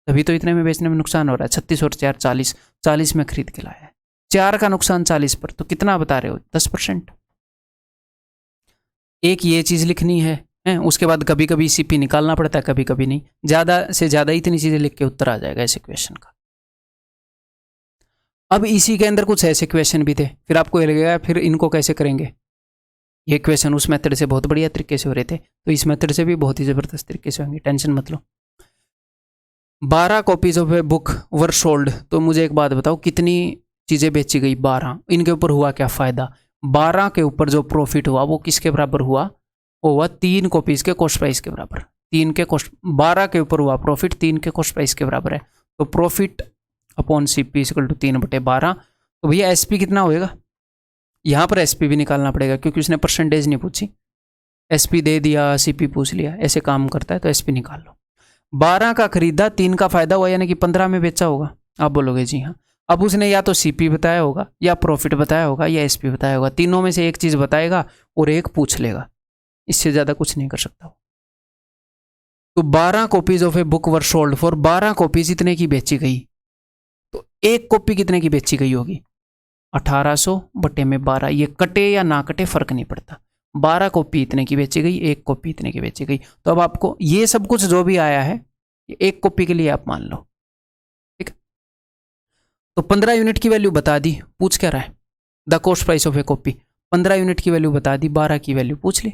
तभी तो इतने में बेचने में नुकसान हो रहा है। 36 और 4 40, 40 में खरीद के लाया है, 4 का नुकसान 40 पर, तो कितना बता रहे हो, 10%। एक ये चीज़ लिखनी है, उसके बाद कभी कभी सीपी निकालना पड़ता है, कभी कभी नहीं। ज़्यादा से ज़्यादा इतनी चीज़ें लिख के उत्तर आ जाएगा इस क्वेश्चन का। अब इसी के अंदर कुछ ऐसे क्वेश्चन भी थे, फिर आपको ये लगेगा फिर इनको कैसे करेंगे। ये क्वेश्चन उस मेथड से बहुत बढ़िया तरीके से हो रहे थे, तो इस मेथड से भी बहुत ही ज़बरदस्त तरीके से होंगे, टेंशन मत लो। 12 copies of a book were sold. तो मुझे एक बात बताओ, कितनी चीज़ें बेची गई, 12। इनके ऊपर हुआ क्या फ़ायदा, 12 के ऊपर जो प्रॉफिट हुआ वो किसके बराबर हुआ, वो हुआ 3 कॉपीज़ के कॉस्ट प्राइस के बराबर। 3 के कॉस्ट, 12 के ऊपर हुआ प्रॉफिट 3 के कॉस्ट प्राइस के बराबर है। तो profit upon C P equal to 3/12। तो भैया एस पी कितना होएगा, यहाँ पर एस पी भी निकालना पड़ेगा, क्योंकि उसने परसेंटेज नहीं पूछी, एस पी दे दिया, सी पी पूछ लिया, ऐसे काम करता है। तो एस पी निकाल लो। 12 का खरीदा, 3 का फायदा हुआ, यानी कि 15 में बेचा होगा। आप बोलोगे जी हाँ। अब उसने या तो सीपी बताया होगा, या प्रॉफिट बताया होगा, या एसपी बताया होगा। तीनों में से एक चीज बताएगा और एक पूछ लेगा, इससे ज्यादा कुछ नहीं कर सकता। तो 12 copies of a book were sold for, 12 copies इतने की बेची गई, तो एक कॉपी कितने की बेची गई होगी, 1800 बटे में 12। ये कटे या ना कटे फर्क नहीं पड़ता, 12 कॉपी इतने की बेची गई, एक कॉपी इतने की बेची गई। तो अब आपको ये सब कुछ जो भी आया है, एक कॉपी के लिए आप मान लो, ठीक है। तो 15 यूनिट की वैल्यू बता दी, पूछ क्या रहा है, the cost price of A copy. 15 unit की वैल्यू बता दी, 12 की वैल्यू पूछ ली।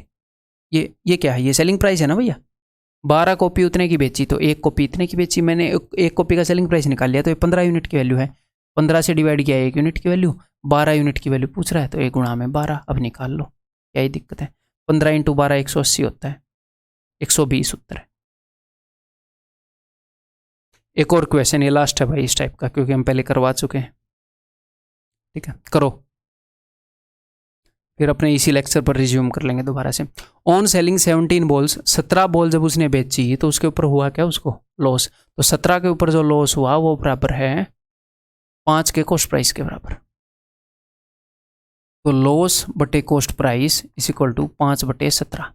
ये क्या है, ये सेलिंग प्राइस है ना भैया। 12 कॉपी उतने की बेची, तो एक कॉपी इतने की बेची, मैंने एक कॉपी का सेलिंग प्राइस निकाल लिया, तो ये 15 यूनिट की वैल्यू है। 15 से डिवाइड किया 1 यूनिट की वैल्यू, 12 यूनिट की वैल्यू पूछ रहा है, तो 1 गुणा में 12। अब निकाल लो, क्या ही दिक्कत है। 15 × 12 180 होता है, 120 उत्तर है। एक और क्वेश्चन, ये लास्ट है भाई इस टाइप का, क्योंकि हम पहले करवा चुके हैं, ठीक है। करो, फिर अपने इसी लेक्चर पर रिज्यूम कर लेंगे दोबारा से। ऑन सेलिंग 17 बॉल्स, 17 बॉल जब उसने बेची तो उसके ऊपर हुआ क्या, उसको लॉस। तो 17 के ऊपर जो लॉस हुआ वो बराबर है 5 के कॉस्ट प्राइस के बराबर। तो लॉस बटे cost price is equal to 5/17।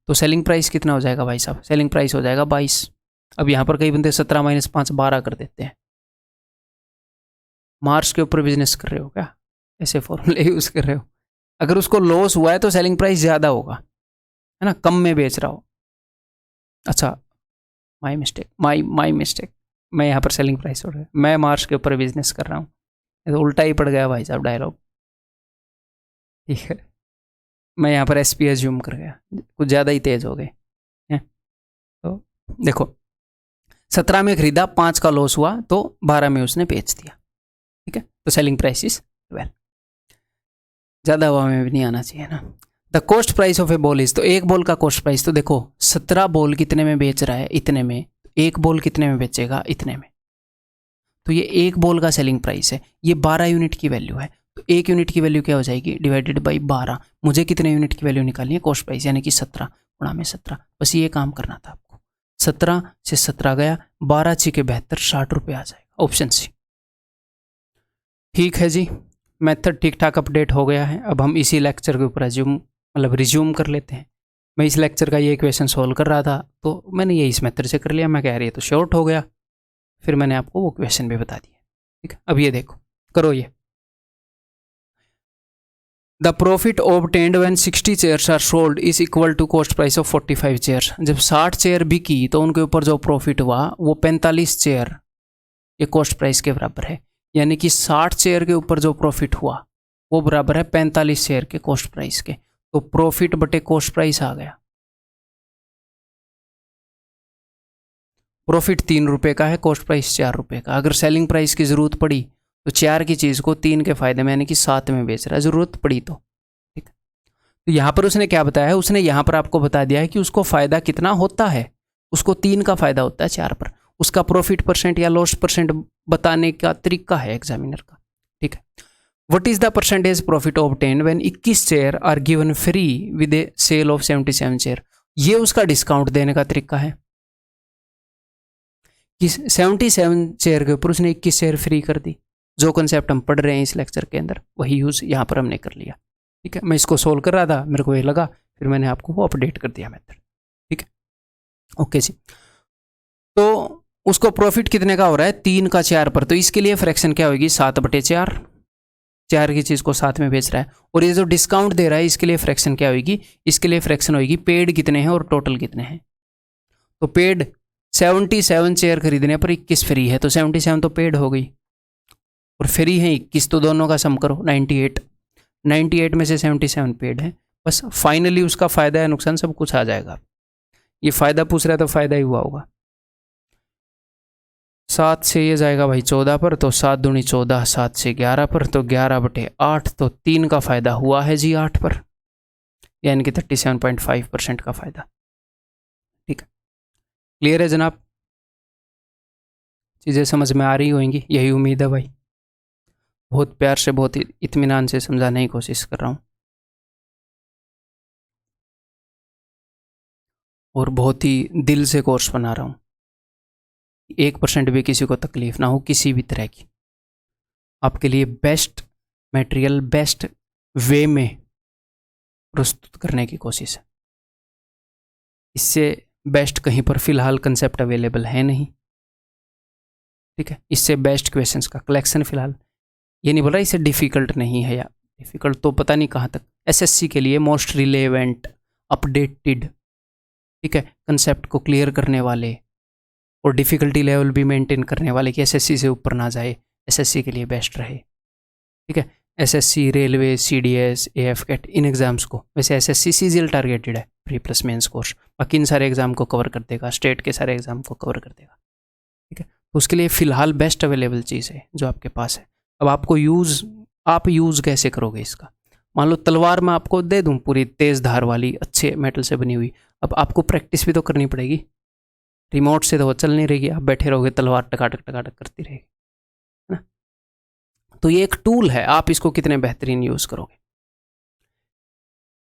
तो सेलिंग प्राइस कितना हो जाएगा भाई साहब, सेलिंग प्राइस हो जाएगा 22। अब यहाँ पर कई बंदे 17 - 5 12 कर देते हैं। मार्च के ऊपर बिजनेस कर रहे हो क्या, ऐसे फॉर्मूले यूज कर रहे हो। अगर उसको लॉस हुआ है तो सेलिंग प्राइस ज़्यादा होगा, है ना, कम में बेच रहा हो। अच्छा, माई मिस्टेक, मैं यहाँ पर सेलिंग प्राइस हो रहा है, मैं मार्च के ऊपर बिजनेस कर रहा हूँ, तो उल्टा ही पड़ गया भाई साहब डायलॉग, ठीक है। मैं यहाँ पर एसपी एज्यूम कर गया, कुछ ज़्यादा ही तेज हो गए हैं। तो देखो, 17 में खरीदा, 5 का लॉस हुआ, तो 12 में उसने बेच दिया, ठीक है। तो सेलिंग प्राइस इज 12। ज़्यादा हवा में भी नहीं आना चाहिए ना। The cost price of A ball is, तो एक बॉल का कॉस्ट प्राइस, तो देखो 17 बॉल कितने में बेच रहा है, इतने में। एक बॉल कितने में बेचेगा, इतने में। तो ये एक बॉल का सेलिंग प्राइस है, ये 12 यूनिट की वैल्यू है। तो 1 यूनिट की वैल्यू क्या हो जाएगी, डिवाइडेड बाई 12। मुझे कितने यूनिट की वैल्यू निकालनी है, कॉस्ट प्राइस, यानी कि 17 गुणा में 17। बस ये काम करना था आपको। 17 से 17 गया, 12 × 6 = 72, 60 रुपये आ जाएगा, ऑप्शन सी। ठीक है जी, मेथड ठीक ठाक अपडेट हो गया है। अब हम इसी लेक्चर के ऊपर रिज्यूम कर लेते हैं। मैं इस लेक्चर का ये क्वेश्चन सोल्व कर रहा था, तो मैंने ये इस मेथड से कर लिया। मैं कह रही है तो शॉर्ट हो गया, फिर मैंने आपको वो क्वेश्चन भी बता दिया, ठीक है। अब ये देखो, करो ये। The profit obtained when 60 chairs are sold is equal to cost price of 45 chairs. जब 60 चेयर बिकी तो उनके ऊपर जो प्रॉफिट हुआ वो 45 चेयर ये कॉस्ट प्राइस के बराबर है। यानी कि 60 चेयर के ऊपर जो प्रॉफिट हुआ वो बराबर है 45 चेयर के कॉस्ट प्राइस के। तो प्रॉफिट बटे कॉस्ट प्राइस आ गया। प्रॉफिट 3 रुपये का है, कॉस्ट प्राइस 4 रुपये का। अगर सेलिंग प्राइस की ज़रूरत पड़ी तो 4 की चीज़ को 3 के फायदे में यानी कि 7 में बेच रहा है, ज़रूरत पड़ी तो। ठीक है, तो यहाँ पर उसने क्या बताया है, उसने यहाँ पर आपको बता दिया है कि उसको फ़ायदा कितना होता है। उसको 3 का फ़ायदा होता है 4 पर। उसका प्रॉफिट परसेंट या लॉस परसेंट बताने का तरीका है एग्जामिनर का। ठीक है, what is the percentage profit obtain when 21 chair are given free with a sale of 77 chair. ये उसका डिस्काउंट देने का तरीका है कि 77 चेयर के ऊपर उसने 21 चेयर फ्री कर दी। जो कंसेप्ट हम पढ़ रहे हैं इस लेक्चर के अंदर वही यूज़ यहाँ पर हमने कर लिया। ठीक है, मैं इसको सोल्व कर रहा था, मेरे को ये लगा, फिर मैंने आपको वो अपडेट कर दिया मेथड। ठीक है, ओके जी। तो उसको प्रॉफिट कितने का हो रहा है, 3 का 4 पर। तो इसके लिए फ्रैक्शन क्या होगी, 7/4। 4 की चीज़ को 7 में बेच रहा है। और ये जो डिस्काउंट दे रहा है इसके लिए फ्रैक्शन क्या होगी, इसके लिए फ्रैक्शन होगी पेड कितने हैं और टोटल कितने हैं। तो पेड 77 चेयर खरीदने पर 21 फ्री है, तो 77 तो पेड हो गई और फ्री है 21, तो दोनों का सम करो 98। 98 में से 77 पेड है। बस फाइनली उसका फ़ायदा या नुकसान सब कुछ आ जाएगा। ये फ़ायदा पूछ रहा है तो फ़ायदा ही हुआ होगा। 7 से ये जाएगा भाई 14 पर, तो 7 दूनी 14, 7 से 11 पर, तो 11/8, तो 3 का फ़ायदा हुआ है जी 8 पर, यानी कि 37.5% का फ़ायदा। ठीक है, क्लियर है जनाब, चीज़ें समझ में आ रही होंगी, यही उम्मीद है भाई। बहुत प्यार से बहुत इत्मीनान से समझाने की कोशिश कर रहा हूँ और बहुत ही दिल से कोर्स बना रहा हूँ। 1% भी किसी को तकलीफ ना हो किसी भी तरह की। आपके लिए बेस्ट मटेरियल बेस्ट वे में प्रस्तुत करने की कोशिश है। इससे बेस्ट कहीं पर फिलहाल कंसेप्ट अवेलेबल है नहीं। ठीक है, इससे बेस्ट क्वेश्चंस का कलेक्शन फिलहाल, ये नहीं बोल रहा इससे डिफ़िकल्ट नहीं है, या डिफ़िकल्ट तो पता नहीं कहाँ तक। एसएससी के लिए मोस्ट रिलेवेंट अपडेटेड, ठीक है, कंसेप्ट को क्लियर करने वाले और डिफ़िकल्टी लेवल भी मेंटेन करने वाले कि एसएससी से ऊपर ना जाए, एसएससी के लिए बेस्ट रहे। ठीक है, SSC, railway, CDS, AFCAT, इन एग्जाम्स को, वैसे एसएससी सीजीएल टारगेटेड है प्री प्लस मेंस कोर्स, बाकी इन सारे एग्जाम को कवर कर देगा, स्टेट के सारे एग्जाम को कवर कर देगा। ठीक है, तो उसके लिए फ़िलहाल बेस्ट अवेलेबल चीज़ है जो आपके पास है। अब आपको आप यूज़ कैसे करोगे इसका। मान लो तलवार मैं आपको दे दूँ पूरी तेज़ धार वाली अच्छे मेटल से बनी हुई, अब आपको प्रैक्टिस भी तो करनी पड़ेगी। रिमोट से तो वो चल नहीं रहेगी, आप बैठे रहोगे तलवार टकाटक टकाटक करती रहेगी, है ना। तो ये एक टूल है, आप इसको कितने बेहतरीन यूज़ करोगे।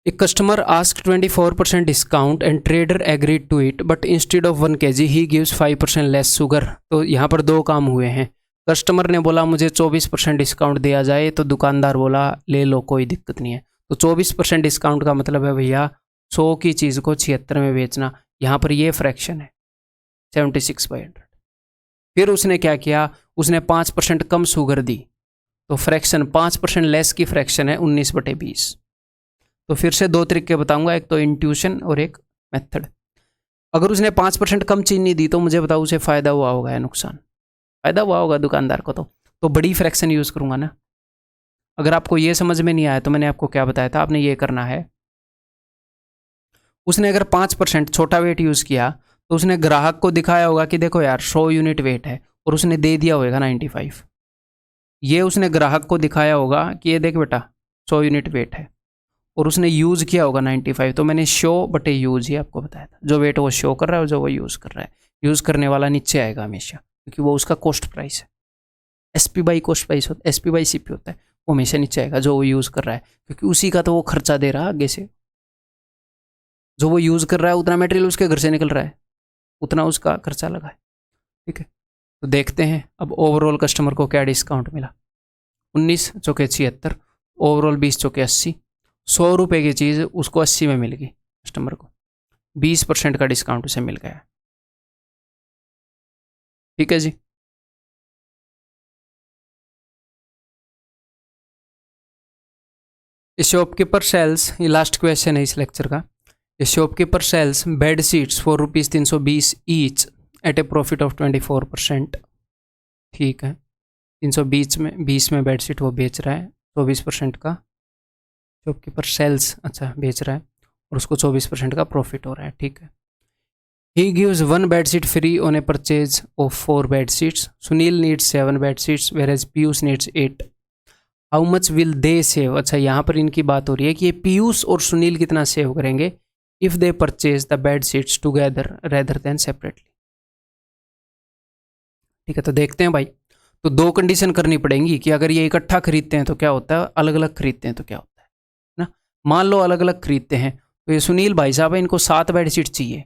A customer asked 24% discount and trader agreed to it, but instead of 1 kg he gives 5% less sugar। तो यहाँ पर दो काम हुए हैं। कस्टमर ने बोला मुझे 24% डिस्काउंट दिया जाए, तो दुकानदार बोला ले लो कोई दिक्कत नहीं है। तो 24% डिस्काउंट का मतलब है भैया 100 की चीज़ को 76 में बेचना। यहाँ पर ये फ्रैक्शन है 76/100। फिर उसने क्या किया, उसने 5% कम शुगर दी, तो फ्रैक्शन 5% लेस की फ्रैक्शन है 19/20। तो फिर से दो तरीके बताऊंगा, एक तो इंट्यूशन और एक मेथड। अगर उसने 5% कम चीनी दी तो मुझे बताओ उसे फ़ायदा हुआ होगा या नुकसान। फ़ायदा हुआ होगा दुकानदार को, तो बड़ी फ्रैक्शन यूज़ करूंगा ना। अगर आपको ये समझ में नहीं आया तो मैंने आपको क्या बताया था, आपने ये करना है, उसने अगर 5% छोटा वेट यूज़ किया तो उसने ग्राहक को दिखाया होगा कि देखो यार 100 यूनिट वेट है, और उसने दे दिया होगा 95। ये उसने ग्राहक को दिखाया होगा कि ये देख बेटा 100 यूनिट वेट है, और उसने यूज़ किया होगा 95। तो मैंने शो बटे यूज़ ही आपको बताया था, जो वेट वो शो कर रहा है और जो वो यूज़ कर रहा है। यूज़ करने वाला नीचे आएगा हमेशा, क्योंकि वो उसका कॉस्ट प्राइस है। एसपी बाई कॉस्ट प्राइस होता है, एसपी बाई सीपी होता है, वो हमेशा नीचे आएगा जो वो यूज़ कर रहा है, क्योंकि उसी का तो वो खर्चा दे रहा है आगे से। जो वो यूज़ कर रहा है उतना मटेरियल उसके घर से निकल रहा है, उतना उसका खर्चा लगा है। ठीक है, तो देखते हैं अब ओवरऑल कस्टमर को क्या डिस्काउंट मिला। 19 चौके 76, ओवरऑल 20 चौके 80। 100 रुपये की चीज़ उसको 80 में मिल गई कस्टमर को, 20% का डिस्काउंट उसे मिल गया। ठीक है जी। ए शॉपकीपर सेल्स, ये लास्ट क्वेश्चन है इस लेक्चर का। A shopkeeper sells bed sheets for ₹320 each at a profit of 24%। ठीक है, 320 में बेडशीट वो बेच रहा है, 24% का शॉपकीपर सेल्स, अच्छा बेच रहा है, और उसको 24% का प्रॉफिट हो रहा है। ठीक है। He gives 1 bedsheet free on a purchase of 4 bedsheets. Sunil needs 7 bedsheets whereas Piyush needs 8। How much will they save. अच्छा, यहाँ पर इनकी बात हो रही है कि ये पीयूष और सुनील कितना सेव करेंगे if they purchase the bedsheets together rather than separately. ठीक है, तो देखते हैं भाई। तो 2 कंडीशन करनी पड़ेंगी कि अगर ये इकट्ठा खरीदते हैं तो क्या होता है, अलग अलग खरीदते हैं तो क्या होता है ना। मान लो अलग अलग खरीदते हैं तो ये सुनील भाई साहब है, इनको 7 बेडशीट चाहिए।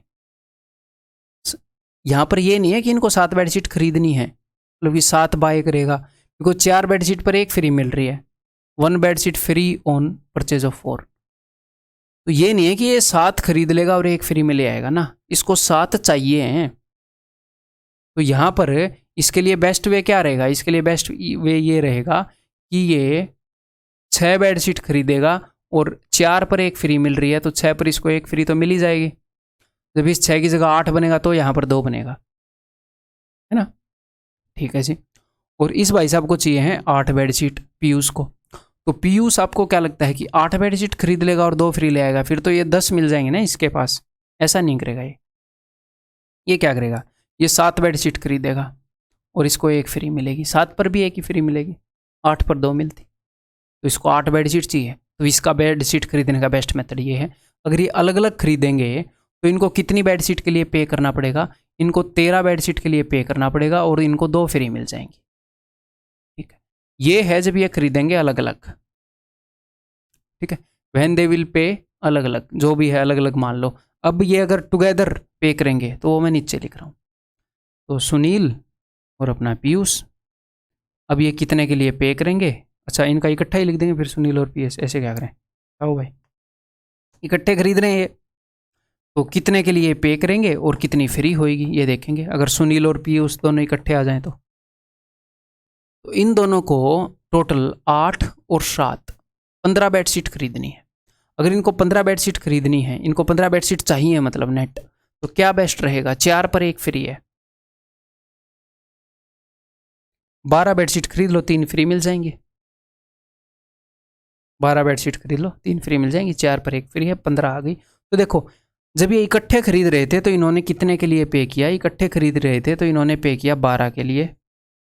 यहाँ पर ये नहीं है कि इनको 7 बेडशीट खरीदनी है, मतलब कि 7 बाय करेगा, इनको 4 बेडशीट पर 1 फ्री मिल रही है, 1 bedsheet free on purchase of 4। तो ये नहीं है कि ये 7 खरीद लेगा और 1 फ्री में ले आएगा ना, इसको 7 चाहिए हैं। तो यहाँ पर इसके लिए बेस्ट वे क्या रहेगा, इसके लिए बेस्ट वे ये रहेगा कि ये 6 बेडशीट खरीदेगा और 4 पर 1 फ्री मिल रही है, तो 6 पर इसको 1 फ्री तो मिल ही जाएगी। जब इस 6 की जगह 8 बनेगा तो यहाँ पर 2 बनेगा, है ना। ठीक है जी। और इस भाई साहब को चाहिए हैं 8 बेडशीट पीयूष को। तो पीयूष आपको क्या लगता है कि 8 बेडशीट खरीद लेगा और 2 फ्री ले आएगा, फिर तो ये 10 मिल जाएंगे ना इसके पास। ऐसा नहीं करेगा ये क्या करेगा, ये 7 बेडशीट खरीदेगा और इसको 1 फ्री मिलेगी, 7 पर भी 1 ही फ्री मिलेगी, 8 पर 2 मिलती। तो इसको 8 बेडशीट चाहिए, तो इसका बेडशीट खरीदने का बेस्ट मेथड ये है। अगर ये अलग अलग खरीदेंगे तो इनको कितनी बेडशीट के लिए पे करना पड़ेगा, इनको 13 बेडशीट के लिए पे करना पड़ेगा और इनको 2 फ्री मिल जाएंगी। ठीक है, ये है जब ये खरीदेंगे अलग अलग। ठीक है, व्हेन दे विल पे अलग अलग, जो भी है अलग अलग मान लो। अब ये अगर टुगेदर पे करेंगे तो वो मैं नीचे लिख रहा हूँ, तो सुनील और अपना पीयूष, अब ये कितने के लिए पे करेंगे। अच्छा, इनका इकट्ठा ही लिख देंगे फिर, सुनील और पीयूष, ऐसे क्या करें, आओ भाई इकट्ठे खरीद रहे हैं ये, तो कितने के लिए पे करेंगे और कितनी फ्री होएगी ये देखेंगे। अगर सुनील और पीयूष दोनों इकट्ठे आ जाएं तो इन दोनों को टोटल 8 और 7 15 बेडशीट खरीदनी है। अगर इनको 15 बेडशीट खरीदनी है, इनको 15 बेडशीट चाहिए मतलब नेट, तो क्या बेस्ट रहेगा, 4 पर 1 फ्री है, 12 बेडशीट खरीद लो 3 फ्री मिल जाएंगी, 12 बेडशीट खरीद लो 3 फ्री मिल जाएंगी, 4 पर 1 फ्री है, 15 आ गई। तो देखो, जब ये इकट्ठे खरीद रहे थे तो इन्होंने कितने के लिए पे किया, इकट्ठे खरीद रहे थे तो इन्होंने पे किया 12 के लिए,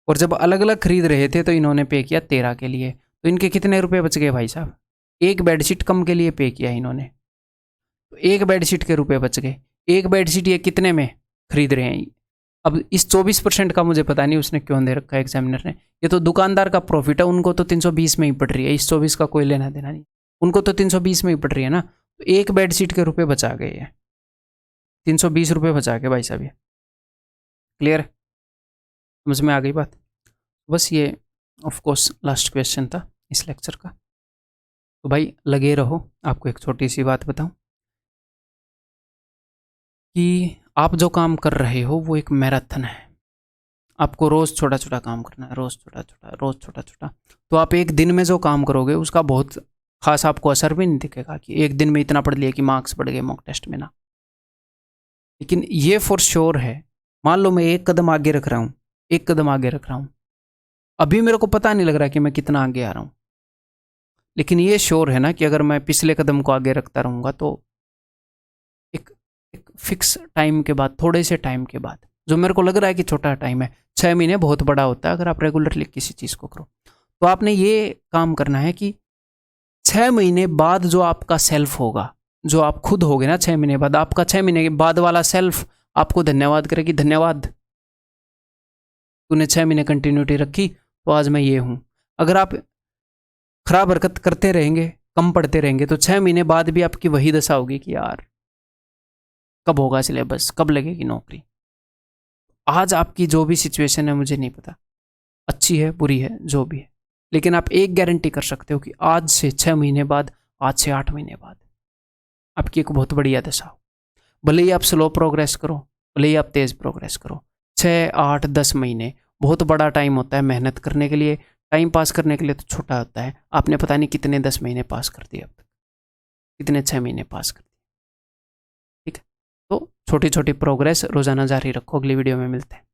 और जब अलग अलग खरीद रहे थे तो इन्होंने पे किया 13 के लिए। तो इनके कितने रुपए बच गए भाई साहब, 1 बेडशीट कम के लिए पे किया इन्होंने, तो 1 बेडशीट के रुपए बच गए। 1 बेडशीट ये कितने में खरीद रहे हैं। अब इस 24% का मुझे पता नहीं उसने क्यों दे रखा है एग्जामिनर ने, ये तो दुकानदार का प्रॉफिट है, उनको तो 320 में ही पड़ रही है, इस 24 का कोई लेना देना नहीं, उनको तो 320 में ही पड़ रही है ना। तो 1 बेडशीट के रुपए बचा गए हैं, 320 रुपये बचा के भाई साहब। ये क्लियर, समझ में आ गई बात। बस ये ऑफ कोर्स लास्ट क्वेश्चन था इस लेक्चर का। तो भाई लगे रहो। आपको एक छोटी सी बात बताऊं कि आप जो काम कर रहे हो वो एक मैराथन है, आपको रोज़ छोटा छोटा काम करना है, रोज़ छोटा छोटा, रोज़ छोटा छोटा। तो आप एक दिन में जो काम करोगे उसका बहुत खास आपको असर भी नहीं दिखेगा कि एक दिन में इतना पढ़ लिया कि मार्क्स बढ़ गए मॉक टेस्ट में ना। लेकिन ये फॉर श्योर है, मान लो मैं 1 कदम आगे रख रहा हूँ, 1 कदम आगे रख रहा हूँ, अभी मेरे को पता नहीं लग रहा कि मैं कितना आगे आ रहा हूँ, लेकिन ये श्योर है ना कि अगर मैं पिछले कदम को आगे रखता रहूँगा तो एक फिक्स टाइम के बाद, थोड़े से टाइम के बाद, जो मेरे को लग रहा है कि छोटा टाइम है, 6 महीने बहुत बड़ा होता है अगर आप रेगुलरली किसी चीज़ को करो। तो आपने ये काम करना है कि 6 महीने बाद जो आपका सेल्फ होगा, जो आप खुद होगे ना 6 महीने बाद, आपका 6 महीने के बाद वाला सेल्फ आपको धन्यवाद करेगी, धन्यवाद तूने 6 महीने कंटिन्यूटी रखी तो आज मैं ये हूँ। अगर आप खराब हरकत करते रहेंगे, कम पढ़ते रहेंगे, तो 6 महीने बाद भी आपकी वही दशा होगी कि यार कब होगा सिलेबस, कब लगेगी नौकरी। आज आपकी जो भी सिचुएशन है मुझे नहीं पता, अच्छी है बुरी है जो भी है, लेकिन आप एक गारंटी कर सकते हो कि आज से 6 महीने बाद, आज से 8 महीने बाद आपकी एक बहुत बढ़िया दशा हो। भले ही आप स्लो प्रोग्रेस करो, भले ही आप तेज़ प्रोग्रेस करो, 6, 8, 10 महीने बहुत बड़ा टाइम होता है मेहनत करने के लिए, टाइम पास करने के लिए तो छोटा होता है, आपने पता नहीं कितने 10 महीने पास कर दिए अब तक, कितने 6 महीने पास कर दिए। ठीक है, तो छोटी छोटी प्रोग्रेस रोज़ाना जारी रखो। अगली वीडियो में मिलते हैं।